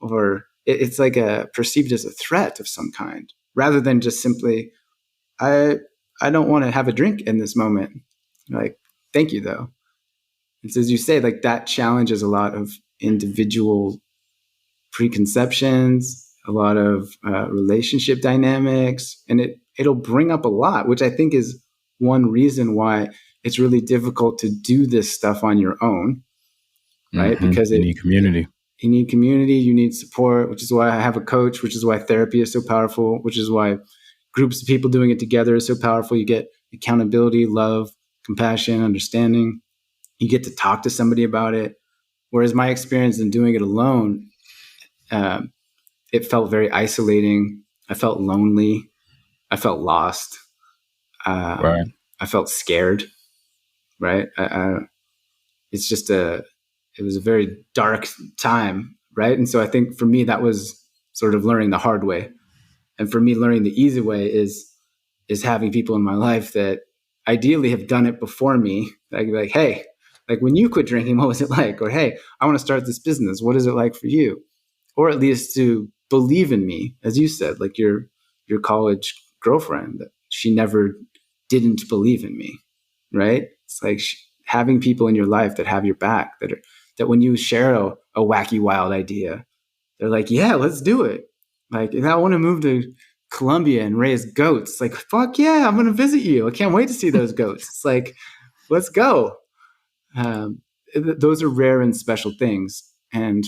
Or it's like perceived as a threat of some kind, rather than just simply, I I don't want to have a drink in this moment. Like, thank you though. It's as you say, like that challenges a lot of individual preconceptions, a lot of relationship dynamics, and it'll bring up a lot, which I think is one reason why it's really difficult to do this stuff on your own, right? Because You need community. you need community, you need support, which is why I have a coach, which is why therapy is so powerful, which is why groups of people doing it together is so powerful. You get accountability, love, compassion, understanding. You get to talk to somebody about it. Whereas my experience in doing it alone, um, it felt very isolating. I felt lonely. I felt lost. Right. I felt scared. Right. It's just it was a very dark time. Right. And so I think for me, that was sort of learning the hard way. And for me, learning the easy way is having people in my life that ideally have done it before me. Like, hey, like when you quit drinking, what was it like? Or hey, I want to start this business. What is it like for you? Or at least to believe in me, as you said, like your college girlfriend, that she never didn't believe in me, right? It's like having people in your life that have your back, that when you share a wacky, wild idea, they're like, yeah, let's do it. Like, if I want to move to Colombia and raise goats, like, fuck yeah, I'm going to visit you. I can't wait to see those goats. It's like, let's go. Um, those are rare and special things. And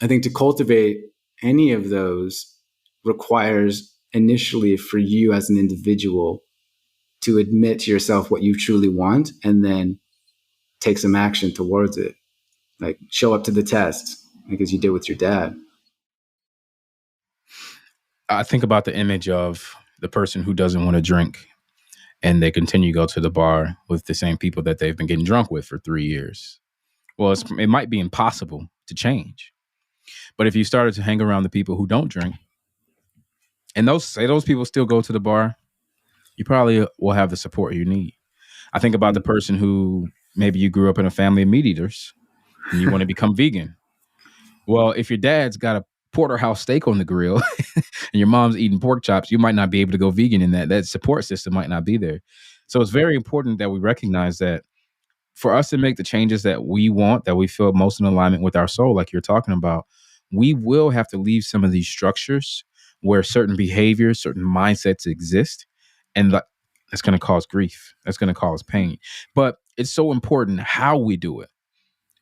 I think to cultivate any of those requires initially for you as an individual to admit to yourself what you truly want and then take some action towards it. Like show up to the test, like as you did with your dad. I think about the image of the person who doesn't want to drink and they continue to go to the bar with the same people that they've been getting drunk with for 3 years. Well, it might be impossible to change. But if you started to hang around the people who don't drink, and those people still go to the bar, you probably will have the support you need. I think about the Mm. person who maybe you grew up in a family of meat eaters and you want to become vegan. Well, if your dad's got a porterhouse steak on the grill and your mom's eating pork chops, you might not be able to go vegan in that. That support system might not be there. So it's very important that we recognize that for us to make the changes that we want, that we feel most in alignment with our soul, like you're talking about, we will have to leave some of these structures where certain behaviors, certain mindsets exist. And that's going to cause grief. That's going to cause pain. But it's so important how we do it.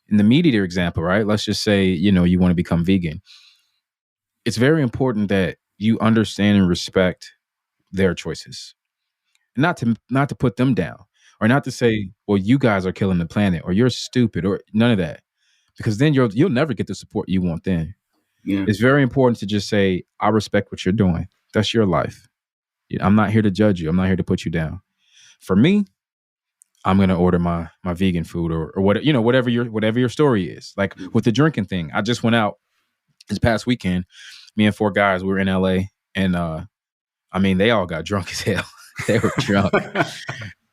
In the meat eater example, right? Let's just say, you want to become vegan. It's very important that you understand and respect their choices. Not to put them down or not to say, well, you guys are killing the planet or you're stupid or none of that. Because then you'll never get the support you want then. Yeah. It's very important to just say, I respect what you're doing. That's your life. I'm not here to judge you. I'm not here to put you down. For me, I'm gonna order my vegan food or what whatever your story is. Like with the drinking thing, I just went out this past weekend. Me and four guys, we were in LA, and I mean they all got drunk as hell. They were drunk,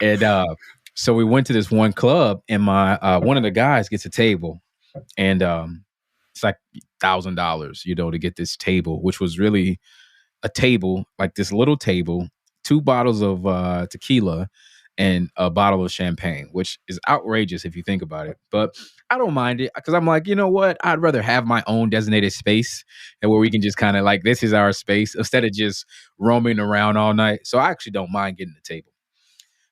and so we went to this one club, and my one of the guys gets a table, and it's like $1,000, to get this table, which was really a table, like this little table, 2 bottles of tequila and a bottle of champagne, which is outrageous if you think about it. But I don't mind it because I'm like, you know what? I'd rather have my own designated space and where we can just kind of like, this is our space instead of just roaming around all night. So I actually don't mind getting the table.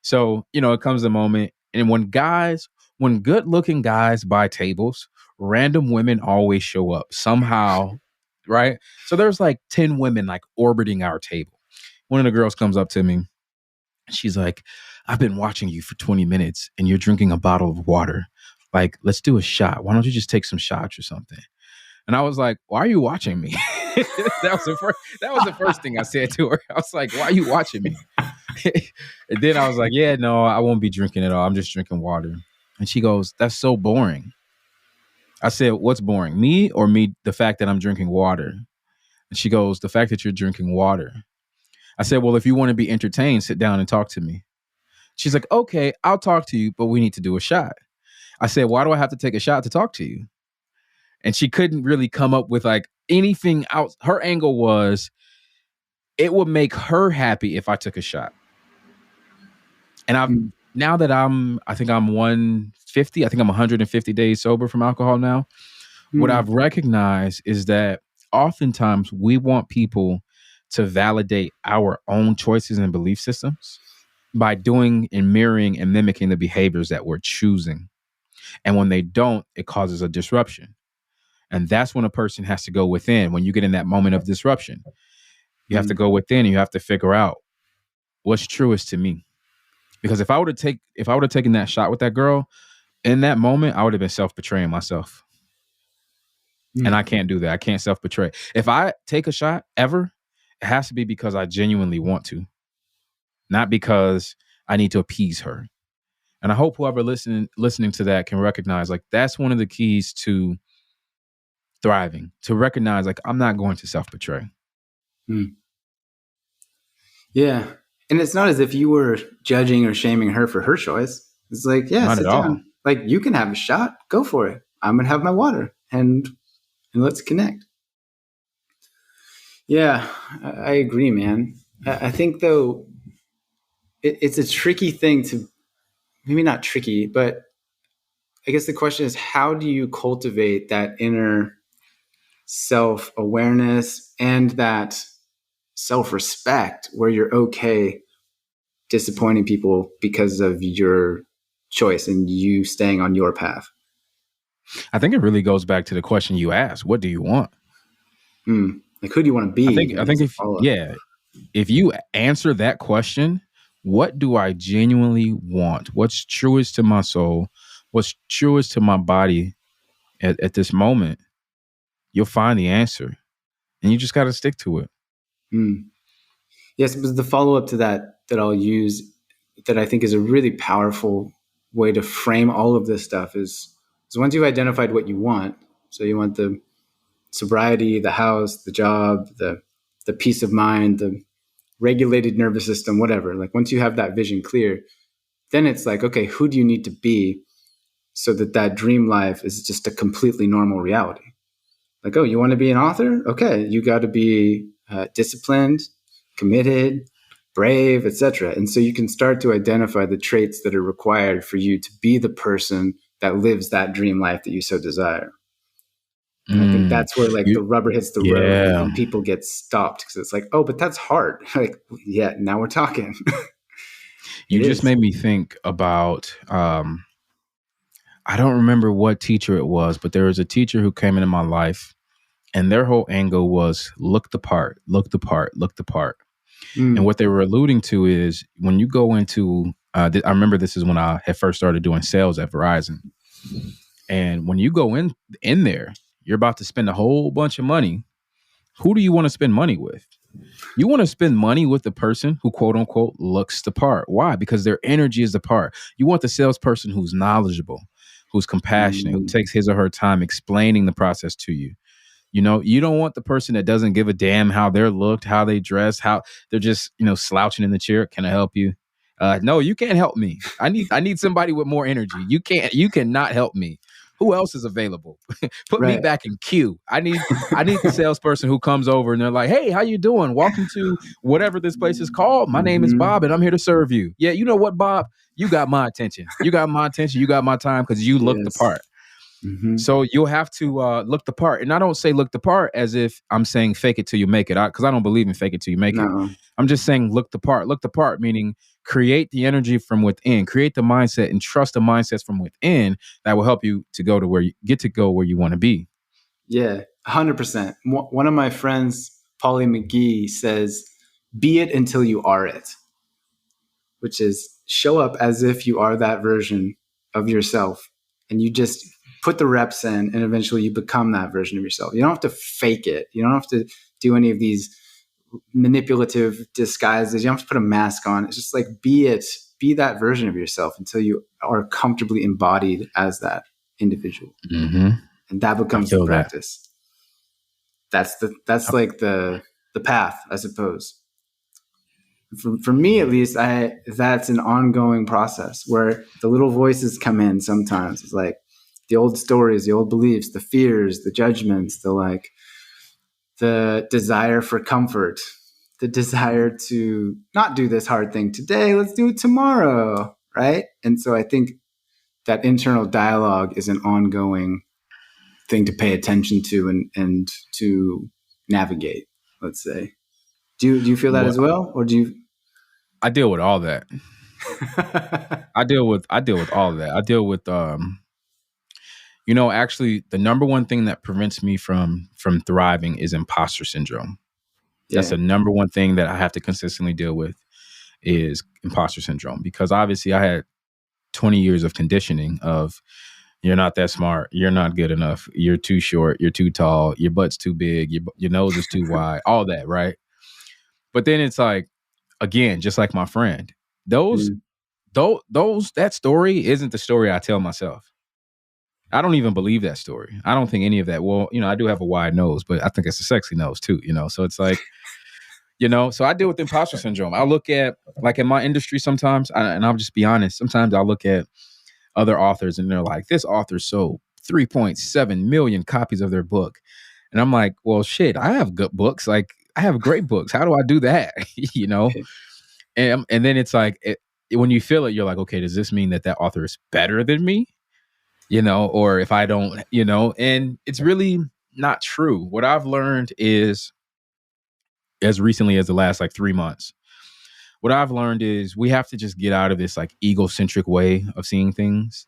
So, it comes a moment. And when good looking guys buy tables, random women always show up somehow, right? So there's like 10 women like orbiting our table. One of the girls comes up to me. She's like, I've been watching you for 20 minutes and you're drinking a bottle of water. Like, let's do a shot. Why don't you just take some shots or something? And I was like, why are you watching me? that was the first thing I said to her. I was like, why are you watching me? And then I was like, yeah, no, I won't be drinking at all. I'm just drinking water. And she goes, that's so boring. I said, what's boring? Me or me, the fact that I'm drinking water? And she goes, the fact that you're drinking water. I said, well, if you want to be entertained, sit down and talk to me. She's like, okay, I'll talk to you, but we need to do a shot. I said, why do I have to take a shot to talk to you? And she couldn't really come up with like anything out. Her angle was, it would make her happy if I took a shot. And now that I think I'm 150, I think I'm 150 days sober from alcohol now. What I've recognized is that oftentimes we want people to validate our own choices and belief systems by doing and mirroring and mimicking the behaviors that we're choosing. And when they don't, it causes a disruption. And that's when a person has to go within. When you get in that moment of disruption, you have to go within and you have to figure out what's truest to me. Because if I would have taken that shot with that girl in that moment, I would have been self-betraying myself. And I can't do that. I can't self-betray. If I take a shot ever, it has to be because I genuinely want to, not because I need to appease her. And I hope whoever listening to that can recognize, like, that's one of the keys to thriving, to recognize, like, I'm not going to self-betray. Yeah. And it's not as if you were judging or shaming her for her choice. It's like, yeah, Not sit at down. all. Like, you can have a shot. Go for it. I'm going to have my water and let's connect. Yeah, I agree, man. I think, though, it's a tricky thing to, maybe not tricky, but I guess the question is, how do you cultivate that inner self-awareness and that self-respect where you're okay disappointing people because of your choice and you staying on your path? I think it really goes back to the question you asked. What do you want? Like, who do you want to be? I think if you answer that question, what do I genuinely want? What's truest to my soul? What's truest to my body at this moment? You'll find the answer, and you just got to stick to it. Yes, but the follow-up to that I'll use, that I think is a really powerful way to frame all of this stuff, is once you've identified what you want, so you want the sobriety, the house, the job, the peace of mind, the regulated nervous system, whatever. Like, once you have that vision clear, then it's like, okay, who do you need to be so that that dream life is just a completely normal reality? Like, oh, you want to be an author? Okay, you got to be disciplined, committed, brave, etc. And so you can start to identify the traits that are required for you to be the person that lives that dream life that you so desire. And I think Mm. that's where like You, the rubber hits the road, yeah. and people get stopped because it's like, oh, but that's hard. Like, yeah, now we're talking. You It just is. made me think about I don't remember what teacher it was, but there was a teacher who came into my life and their whole angle was look the part, look the part, look the part. And Mm. what they were alluding to is when you go into I remember this is when I had first started doing sales at Verizon. And when you go in there, you're about to spend a whole bunch of money. Who do you want to spend money with? You want to spend money with the person who, quote unquote, looks the part. Why? Because their energy is the part. You want the salesperson who's knowledgeable, who's compassionate, who Mm. takes his or her time explaining the process to you. You know, you don't want the person that doesn't give a damn how they're looked, how they dress, how they're just, slouching in the chair. Can I help you? No, you can't help me. I need somebody with more energy. You cannot help me. Who else is available? Put me Right. back in queue. I need the salesperson who comes over and they're like, "Hey, how you doing? Welcome to whatever this place is called. My name is Bob Mm-hmm. and I'm here to serve you." Yeah, you know what, Bob? You got my attention. You got my attention. You got my time because you look the Yes. part. Mm-hmm. So you'll have to look the part. And I don't say look the part as if I'm saying fake it till you make it, because I don't believe in fake it till you make it. No. I'm just saying look the part. Look the part, meaning create the energy from within, create the mindset and trust the mindsets from within that will help you to go to where you get to go where you want to be. Yeah, 100%. One of my friends, Paulie McGee, says, be it until you are it, which is show up as if you are that version of yourself. And you just put the reps in, and eventually you become that version of yourself. You don't have to fake it. You don't have to do any of these manipulative disguises. You don't have to put a mask on. It's just like be that version of yourself until you are comfortably embodied as that individual. Mm-hmm. And that I becomes the feel that. practice. That's like the path, I suppose. For me at least, that's an ongoing process where the little voices come in sometimes. It's like the old stories, the old beliefs, the fears, the judgments, the desire for comfort, the desire to not do this hard thing today, let's do it tomorrow, right? And so I think that internal dialogue is an ongoing thing to pay attention to and to navigate, let's say. Do you feel that Well, as well, or do you? I deal with all that. I deal with all of that. I deal with actually the number one thing that prevents me from thriving is imposter syndrome. That's Yeah. the number one thing that I have to consistently deal with is imposter syndrome, because obviously I had 20 years of conditioning of you're not that smart, you're not good enough, you're too short, you're too tall, your butt's too big, your nose is too wide, all that, right? But then it's like, again, just like my friend, those Mm. that story isn't the story I tell myself. I don't even believe that story. I don't think any of that. Well, I do have a wide nose, but I think it's a sexy nose too, So it's like, so I deal with imposter syndrome. I look at, like, in my industry sometimes, and I'll just be honest, sometimes I look at other authors and they're like, this author sold 3.7 million copies of their book. And I'm like, well, shit, I have good books. Like, I have great books. How do I do that? you know? And then it's like, when you feel it, you're like, okay, does this mean that author is better than me? Or if I don't, and it's really not true. What I've learned is, as recently as the last like 3 months, what I've learned is we have to just get out of this like egocentric way of seeing things.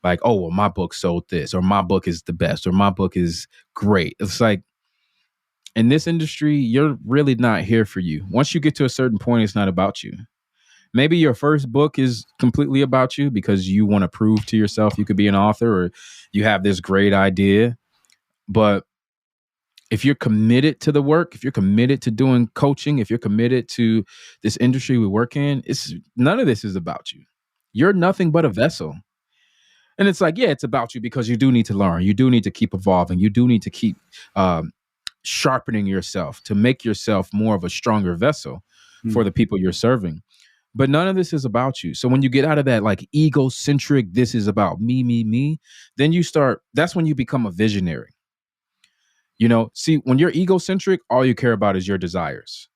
Like, oh, well, my book sold this, or my book is the best, or my book is great. It's like, in this industry, you're really not here for you. Once you get to a certain point, it's not about you. Maybe your first book is completely about you because you want to prove to yourself you could be an author, or you have this great idea. But if you're committed to the work, if you're committed to doing coaching, if you're committed to this industry we work in, it's none of this is about you. You're nothing but a vessel. And it's like, yeah, it's about you because you do need to learn. You do need to keep evolving. You do need to keep sharpening yourself to make yourself more of a stronger vessel for Mm. the people you're serving. But none of this is about you. So when you get out of that like egocentric, this is about me, then you start, that's when you become a visionary. You know, see, when you're egocentric, all you care about is your desires.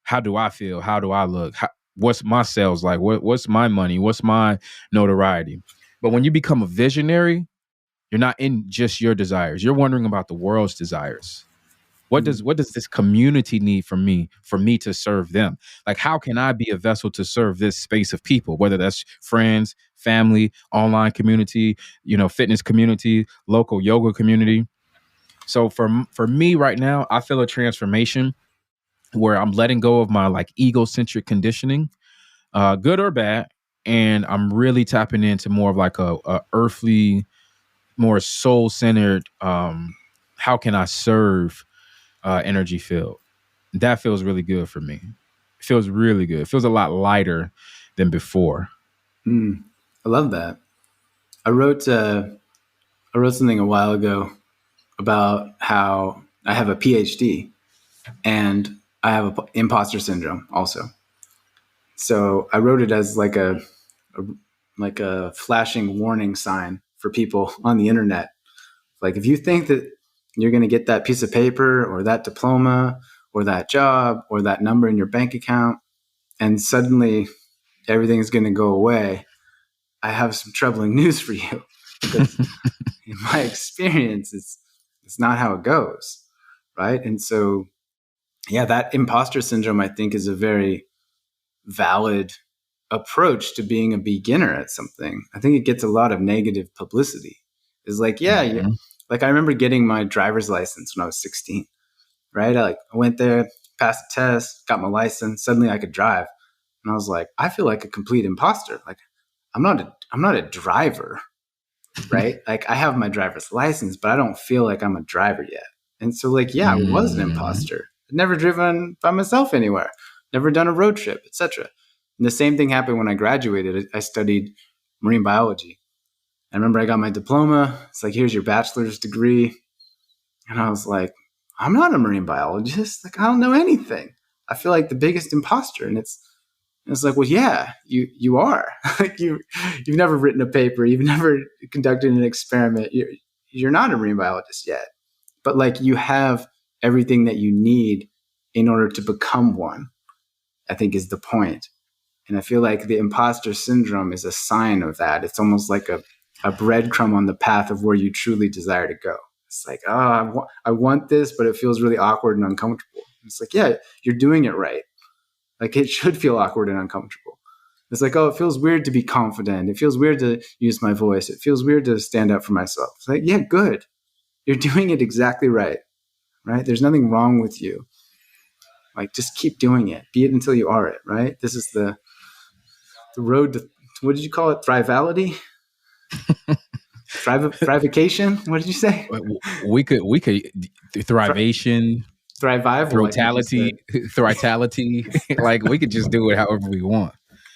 How do I feel? How do I look? What's my sales like? What's my money? What's my notoriety? But when you become a visionary, you're not in just your desires. You're wondering about the world's desires. What does this community need from me for me to serve them? Like, how can I be a vessel to serve this space of people, whether that's friends, family, online community, fitness community, local yoga community? So for me right now, I feel a transformation where I'm letting go of my like egocentric conditioning, good or bad, and I'm really tapping into more of like a earthly, more soul centered. How can I serve energy field? That feels really good for me. It feels really good. It feels a lot lighter than before. I love that. I wrote something a while ago about how I have a PhD and I have imposter syndrome also. So I wrote it as like a flashing warning sign for people on the internet. Like, if you think that you're going to get that piece of paper or that diploma or that job or that number in your bank account and suddenly everything's going to go away, I have some troubling news for you, because in my experience, it's not how it goes, right? And so, yeah, that imposter syndrome, I think, is a very valid approach to being a beginner at something. I think it gets a lot of negative publicity. It's like, yeah, Mhm. like I remember getting my driver's license when I was 16, right? I went there, passed the test, got my license. Suddenly I could drive. And I was like, I feel like a complete imposter. Like, I'm not a driver, right? Like, I have my driver's license, but I don't feel like I'm a driver yet. And so, like, yeah, I was an Mhm. imposter. I'd never driven by myself anywhere, never done a road trip, etc. And the same thing happened when I graduated. I studied marine biology. I remember I got my diploma. It's like, here's your bachelor's degree. And I was like, I'm not a marine biologist. Like, I don't know anything. I feel like the biggest imposter. And it's like, well, yeah, you are. Like, you've never written a paper, you've never conducted an experiment. You're not a marine biologist yet, but like, you have everything that you need in order to become one, I think, is the point. And I feel like the imposter syndrome is a sign of that. It's almost like a breadcrumb on the path of where you truly desire to go. It's like, oh, I want this, but it feels really awkward and uncomfortable. It's like, yeah, you're doing it right. Like, it should feel awkward and uncomfortable. It's like, oh, it feels weird to be confident. It feels weird to use my voice. It feels weird to stand up for myself. It's like, yeah, good. You're doing it exactly right. Right? There's nothing wrong with you. Like, just keep doing it. Be it until you are it. Right? This is the road to, what did you call it? Thrivality? Thrivication? What did you say? We could thrivation, Thrival, I think you throtality, said. thritality. Like we could just do it however we want.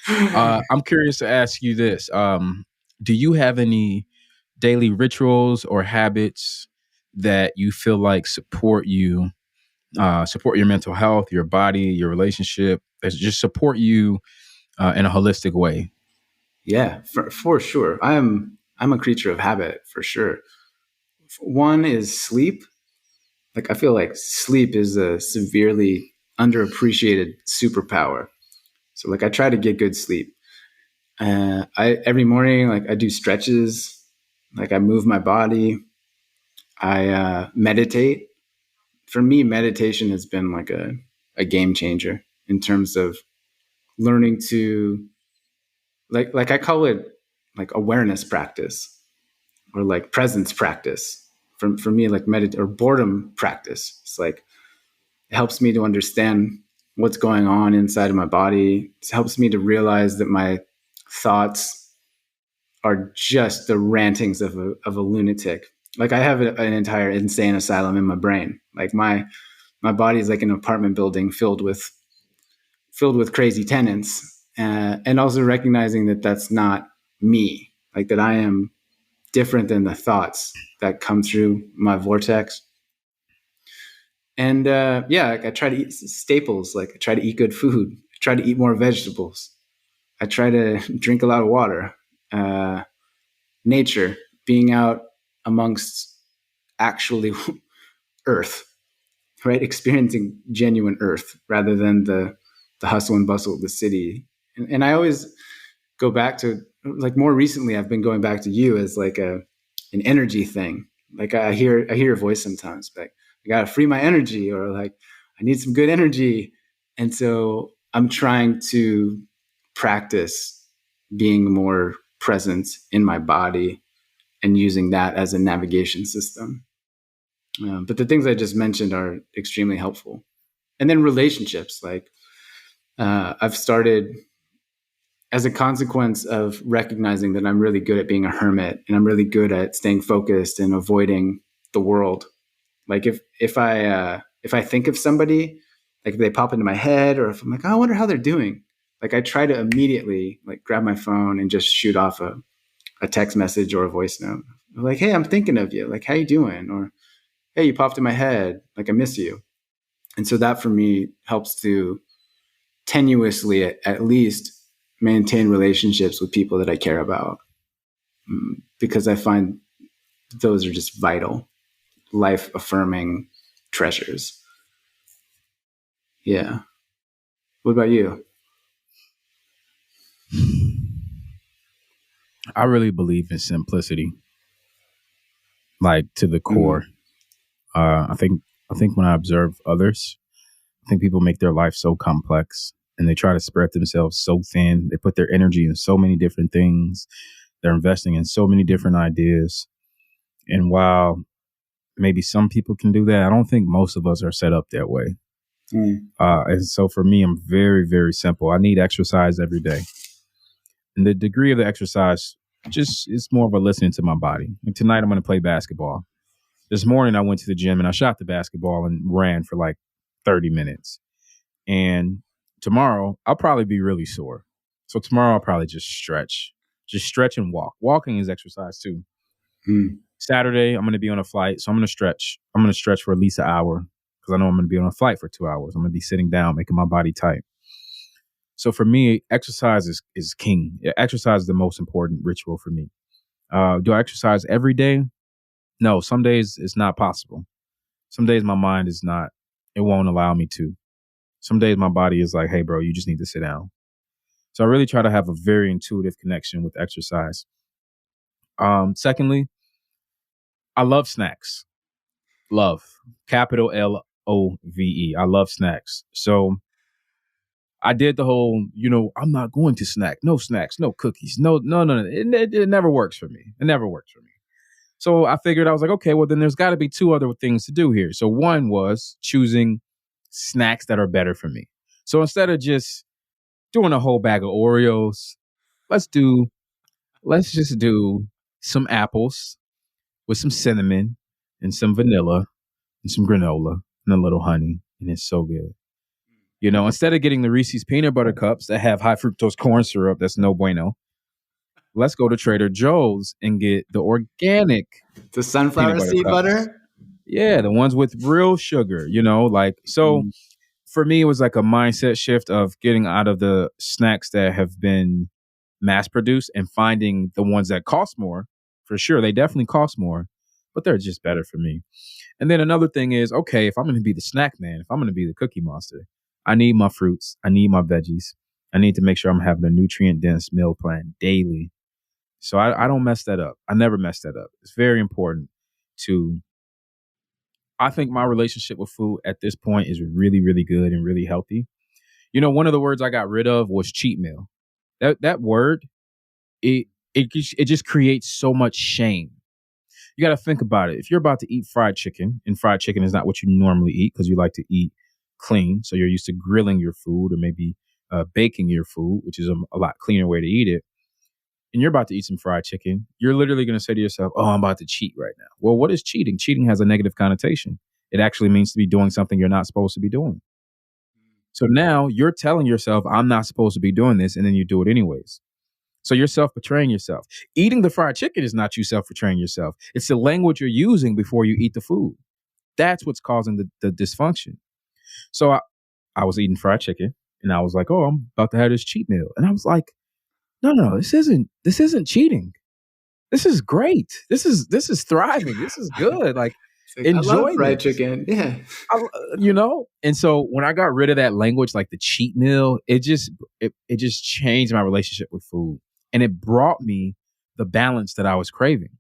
I'm curious to ask you this. Do you have any daily rituals or habits that you feel like support your mental health, your body, your relationship, that just support you in a holistic way? Yeah, for sure. I'm a creature of habit, for sure. One is sleep. Like, I feel like sleep is a severely underappreciated superpower. So, like, I try to get good sleep. I every morning, like, I do stretches, like, I move my body. I meditate. For me, meditation has been like a game changer in terms of learning to, like I call it, like, awareness practice, or like presence practice. For me, like, or boredom practice. It's like, it helps me to understand what's going on inside of my body. It helps me to realize that my thoughts are just the rantings of a lunatic. Like, I have an entire insane asylum in my brain. Like, my body is like an apartment building filled with crazy tenants, and also recognizing that that's not me. Like, that I am different than the thoughts that come through my vortex. And yeah, I try to eat staples. Like, I try to eat good food. I try to eat more vegetables. I try to drink a lot of water. Uh, Nature, being out amongst actually earth, right? Experiencing genuine earth rather than the hustle and bustle of the city. And I always go back to, like, more recently I've been going back to you as like an energy thing. Like I hear your voice sometimes, like I gotta free my energy, or like I need some good energy. And so I'm trying to practice being more present in my body and using that as a navigation system. But the things I just mentioned are extremely helpful. And then relationships, like I've started, as a consequence of recognizing that I'm really good at being a hermit and I'm really good at staying focused and avoiding the world. Like if I think of somebody, like if they pop into my head, or if I'm like, oh, I wonder how they're doing, like I try to immediately like grab my phone and just shoot off a text message or a voice note. Like, hey, I'm thinking of you. Like, how you doing? Or hey, you popped in my head. Like, I miss you. And so that for me helps to tenuously, at least, maintain relationships with people that I care about, because I find those are just vital, life affirming treasures. Yeah. What about you? I really believe in simplicity, like to the core. Mm. I think when I observe others, I think people make their life so complex and they try to spread themselves so thin. They put their energy in so many different things. They're investing in so many different ideas. And while maybe some people can do that, I don't think most of us are set up that way. Mm. And so for me, I'm very, very simple. I need exercise every day. And the degree of the exercise just is more of a listening to my body. Like tonight, I'm going to play basketball. This morning, I went to the gym and I shot the basketball and ran for like 30 minutes. And tomorrow, I'll probably be really sore. So tomorrow, I'll probably just stretch and walk. Walking is exercise too. Mm. Saturday, I'm going to be on a flight. So I'm going to stretch. I'm going to stretch for at least an hour because I know I'm going to be on a flight for 2 hours. I'm going to be sitting down, making my body tight. So for me, exercise is king. Exercise is the most important ritual for me. Do I exercise every day? No, some days it's not possible. Some days my mind is not, it won't allow me to. Some days my body is like, hey, bro, you just need to sit down. So I really try to have a very intuitive connection with exercise. Secondly, I love snacks. Love. Capital LOVE. I love snacks. So I did the whole, I'm not going to snack. No snacks, no cookies, no. It never works for me. It never works for me. So I figured, I was like, okay, well, then there's got to be two other things to do here. So one was choosing snacks that are better for me. So instead of just doing a whole bag of Oreos, let's just do some apples with some cinnamon and some vanilla and some granola and a little honey. And it's so good. Instead of getting the Reese's peanut butter cups that have high fructose corn syrup, that's no bueno. Let's go to Trader Joe's and get the organic The peanut sunflower butter seed cups. butter. Yeah, the ones with real sugar, so Mm. for me, it was like a mindset shift of getting out of the snacks that have been mass produced and finding the ones that cost more. For sure, they definitely cost more, but they're just better for me. And then another thing is, okay, if I'm going to be the snack man, if I'm going to be the cookie monster, I need my fruits. I need my veggies. I need to make sure I'm having a nutrient dense meal plan daily. So I don't mess that up. I never mess that up. It's very important to, I think my relationship with food at this point is really, really good and really healthy. One of the words I got rid of was cheat meal. That word, it just creates so much shame. You got to think about it. If you're about to eat fried chicken, and fried chicken is not what you normally eat because you like to eat clean, so you're used to grilling your food or maybe baking your food, which is a lot cleaner way to eat it. And you're about to eat some fried chicken, you're literally going to say to yourself, oh, I'm about to cheat right now. Well, what is cheating? Cheating has a negative connotation. It actually means to be doing something you're not supposed to be doing. So now you're telling yourself, I'm not supposed to be doing this, and then you do it anyways. So you're self-betraying yourself. Eating the fried chicken is not you self-betraying yourself. It's the language you're using before you eat the food. That's what's causing the dysfunction. So I was eating fried chicken, and I was like, oh, I'm about to have this cheat meal. And I was like, no, this isn't cheating. This is great. This is thriving. This is good. Like, It's like, I love enjoy fried this. chicken. Yeah. And so when I got rid of that language, like the cheat meal, it just changed my relationship with food, and it brought me the balance that I was craving.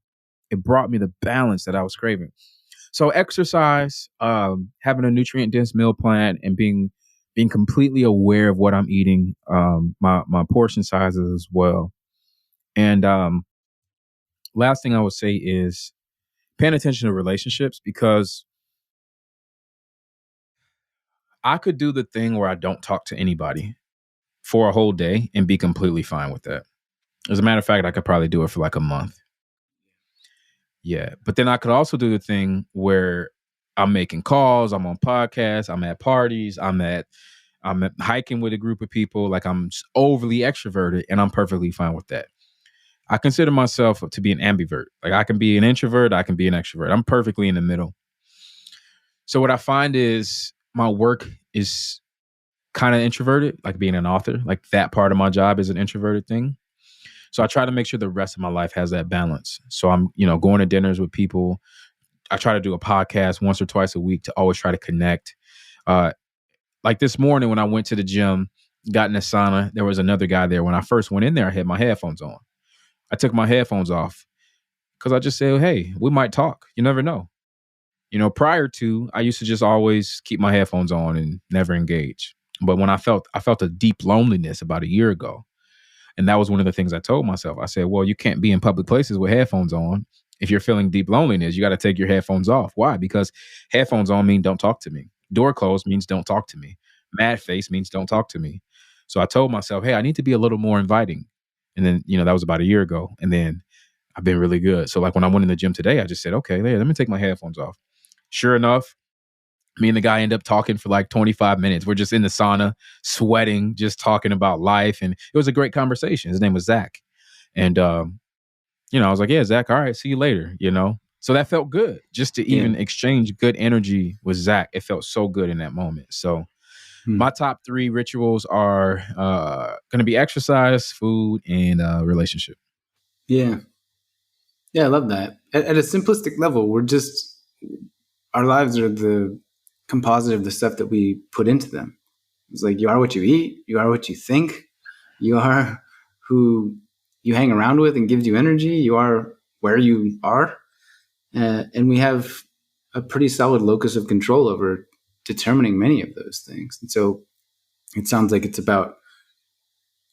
It brought me the balance that I was craving. So exercise, having a nutrient dense meal plan, and being completely aware of what I'm eating, my portion sizes as well. And last thing I would say is paying attention to relationships, because I could do the thing where I don't talk to anybody for a whole day and be completely fine with that. As a matter of fact, I could probably do it for like a month. Yeah. But then I could also do the thing where I'm making calls, I'm on podcasts, I'm at parties, I'm hiking with a group of people, like I'm overly extroverted, and I'm perfectly fine with that. I consider myself to be an ambivert. Like I can be an introvert, I can be an extrovert. I'm perfectly in the middle. So what I find is my work is kind of introverted, like being an author. Like that part of my job is an introverted thing. So I try to make sure the rest of my life has that balance. So I'm, going to dinners with people. I try to do a podcast once or twice a week to always try to connect. Uh, like this morning when I went to the gym, got in the sauna, there was another guy there. When I first went in there, I had my headphones on. I took my headphones off because I just said, hey, we might talk. You never know. Prior to, I used to just always keep my headphones on and never engage. But when I felt a deep loneliness about a year ago. And that was one of the things I told myself. I said, well, you can't be in public places with headphones on. If you're feeling deep loneliness, you got to take your headphones off. Why? Because headphones on mean don't talk to me. Door closed means don't talk to me. Mad face means don't talk to me. So I told myself, hey, I need to be a little more inviting. And then, that was about a year ago. And then I've been really good. So like when I went in the gym today, I just said, okay, let me take my headphones off. Sure enough, me and the guy end up talking for like 25 minutes. We're just in the sauna, sweating, just talking about life. And it was a great conversation. His name was Zach. And, I was like, yeah, Zach, all right, see you later. So that felt good just to Yeah. even exchange good energy with Zach. It felt so good in that moment. So my top 3 rituals are going to be exercise, food, and relationship. Yeah. Yeah, I love that. At a simplistic level, our lives are the composite of the stuff that we put into them. It's like you are what you eat, you are what you think, you are who you hang around with and gives you energy, you are where you are. And we have a pretty solid locus of control over determining many of those things. And so it sounds like it's about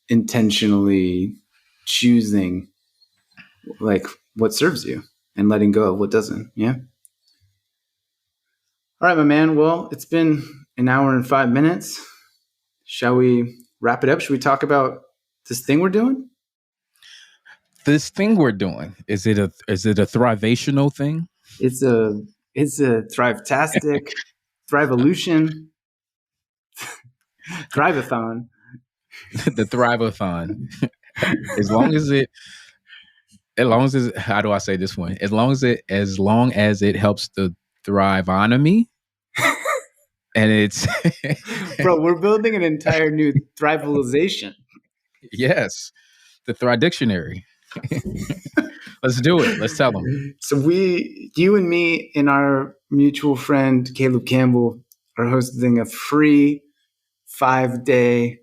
intentionally choosing like what serves you and letting go of what doesn't. Yeah. All right, my man. Well, it's been an hour and 5 minutes. Shall we wrap it up? Should we talk about this thing we're doing? This thing we're doing, is it a thrivational thing? It's a thrive-tastic, thrivolution, thrive-a-thon. The Thrive-a-thon. as long as how do I say this one? As long as it helps the thriveonomy, and it's Bro, we're building an entire new thrivalization. yes, the Thrive Dictionary. Let's do it. Let's tell them. So you and me and our mutual friend Caleb Campbell are hosting a free 5-day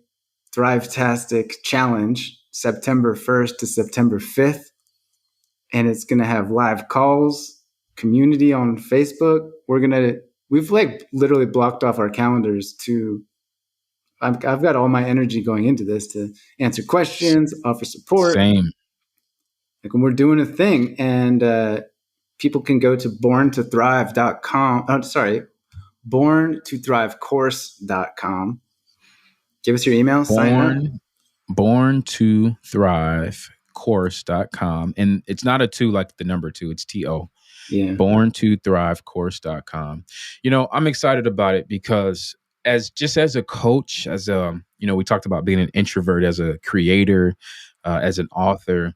Thrive-tastic challenge, September 1st to September 5th. And it's going to have live calls, community on Facebook. We've like literally blocked off our calendars I've got all my energy going into this to answer questions, offer support. Same. Like when we're doing a thing, and people can go to borntothrive.com. Oh, sorry, borntothrivecourse.com. Give us your email, sign up. Born to Thrive course.com. And it's not a 2 like the number 2, it's TO. Yeah. Born to Thrive course.com. I'm excited about it because as a coach, we talked about being an introvert, as a creator, as an author,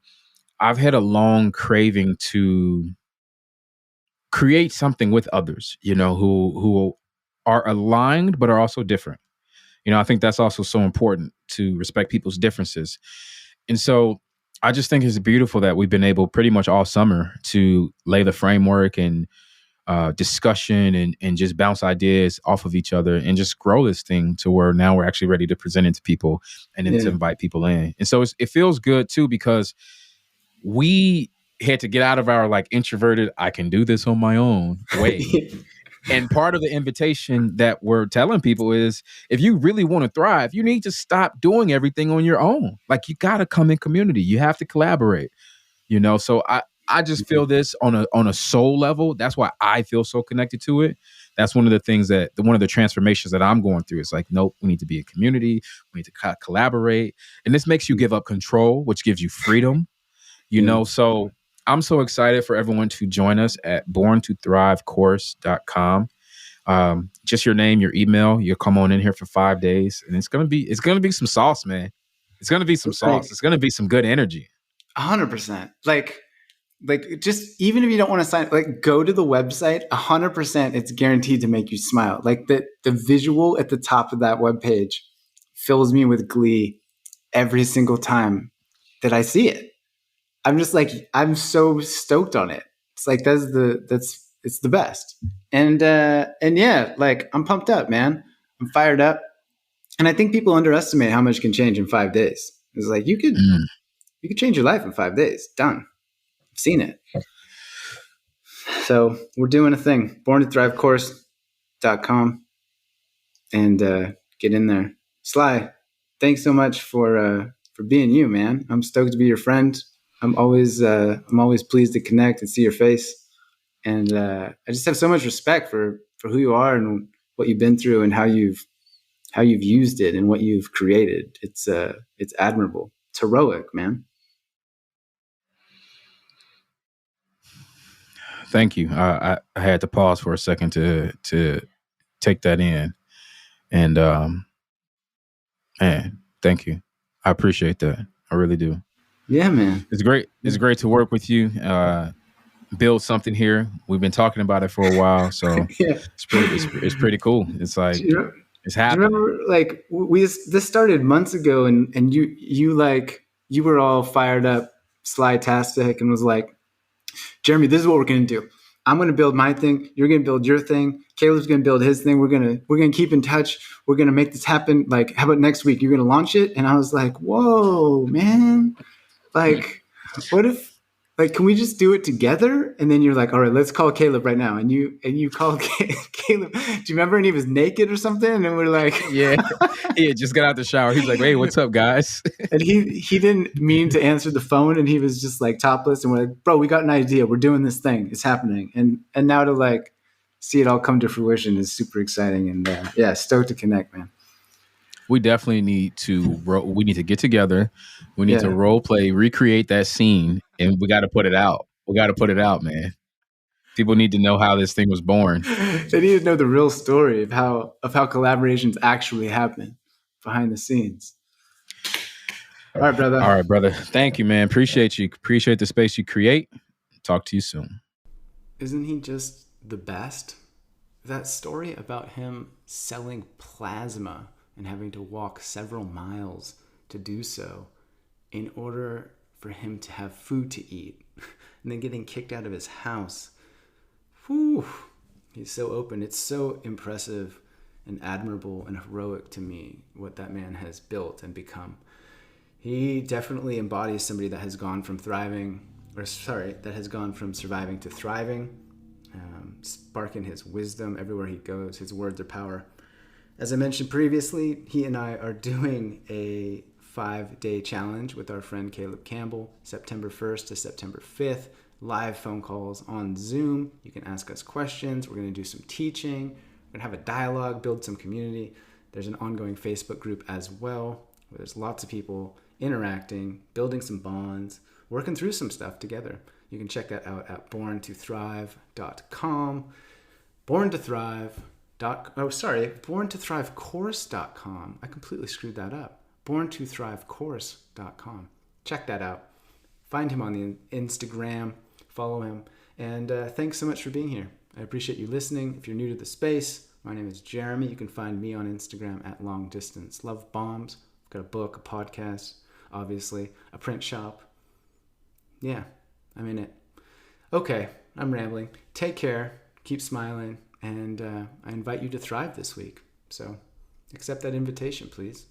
I've had a long craving to create something with others, who are aligned, but are also different. I think that's also so important, to respect people's differences. And so I just think it's beautiful that we've been able pretty much all summer to lay the framework and discussion and just bounce ideas off of each other and just grow this thing to where now we're actually ready to present it to people and then to Yeah. invite people in. And so it feels good too, because we had to get out of our like introverted, I can do this on my own way. And part of the invitation that we're telling people is, if you really want to thrive, you need to stop doing everything on your own. Like, you got to come in community. You have to collaborate, So I just feel this on a soul level. That's why I feel so connected to it. That's one of the things one of the transformations that I'm going through. It's like, nope, we need to be a community. We need to collaborate. And this makes you give up control, which gives you freedom, Yeah. So I'm so excited for everyone to join us at borntothrivecourse.com. Just your name, your email, you'll come on in here for 5 days, and it's gonna be some sauce, man. It's gonna be some sauce. Like It's gonna be some good energy. 100%. Like just even if you don't want to sign, like go to the website. 100%, it's guaranteed to make you smile. Like the visual at the top of that webpage fills me with glee every single time that I see it. I'm just like, I'm so stoked on it. It's like it's the best. And yeah, like I'm pumped up, man. I'm fired up. And I think people underestimate how much can change in 5 days. It's like you could change your life in 5 days. Done. I've seen it. So we're doing a thing. borntothrivecourse.com and get in there. Sly, thanks so much for being you, man. I'm stoked to be your friend. I'm always pleased to connect and see your face. And I just have so much respect for who you are and what you've been through and how you've used it and what you've created. It's admirable. It's heroic, man. Thank you. I had to pause for a second to take that in, and man, thank you. I appreciate that. I really do. Yeah, man. It's great. It's great to work with you. Build something here. We've been talking about it for a while, so Yeah. it's pretty cool. It's like it's Do you happening. remember, like, this started months ago, and you were all fired up, Sly-tastic, and was like, Jeremy, this is what we're gonna do. I'm gonna build my thing. You're gonna build your thing. Caleb's gonna build his thing. We're gonna keep in touch. We're gonna make this happen. Like, how about next week? You're gonna launch it. And I was like, whoa, man. Like, what if, like, can we just do it together? And then you're like, all right, let's call Caleb right now. And you called Caleb. Do you remember? And he was naked or something. And we're like, Yeah, he had just got out the shower. He's like, "Hey, what's up, guys?" and he didn't mean to answer the phone, and he was just like topless. And we're like, bro, we got an idea. We're doing this thing. It's happening. And now to like see it all come to fruition is super exciting. And yeah, stoked to connect, man. We definitely need to. We need to get together. We need to role play, recreate that scene, and we got to put it out. We got to put it out, man. People need to know how this thing was born. They need to know the real story of how collaborations actually happen behind the scenes. All right, brother. All right, brother. Thank you, man. Appreciate you. Appreciate the space you create. Talk to you soon. Isn't he just the best? That story about him selling plasma and having to walk several miles to do so in order for him to have food to eat and then getting kicked out of his house. Whew. He's so open. It's so impressive and admirable and heroic to me what that man has built and become. He definitely embodies somebody that has gone from surviving to thriving, sparking his wisdom everywhere he goes. His words are power. As I mentioned previously, he and I are doing a 5-day challenge with our friend Caleb Campbell, September 1st to September 5th. Live phone calls on Zoom. You can ask us questions. We're going to do some teaching. We're going to have a dialogue, build some community. There's an ongoing Facebook group as well, where there's lots of people interacting, building some bonds, working through some stuff together. You can check that out at borntothrive.com. borntothrivecourse.com. I completely screwed that up. borntothrivecourse.com. Check that out. Find him on the Instagram. Follow him. And thanks so much for being here. I appreciate you listening. If you're new to the space, my name is Jeremy. You can find me on Instagram at Long Distance Love Bombs. I've got a book, a podcast, obviously, a print shop. Yeah, I'm in it. Okay, I'm rambling. Take care, keep smiling, and I invite you to thrive this week. So accept that invitation, please.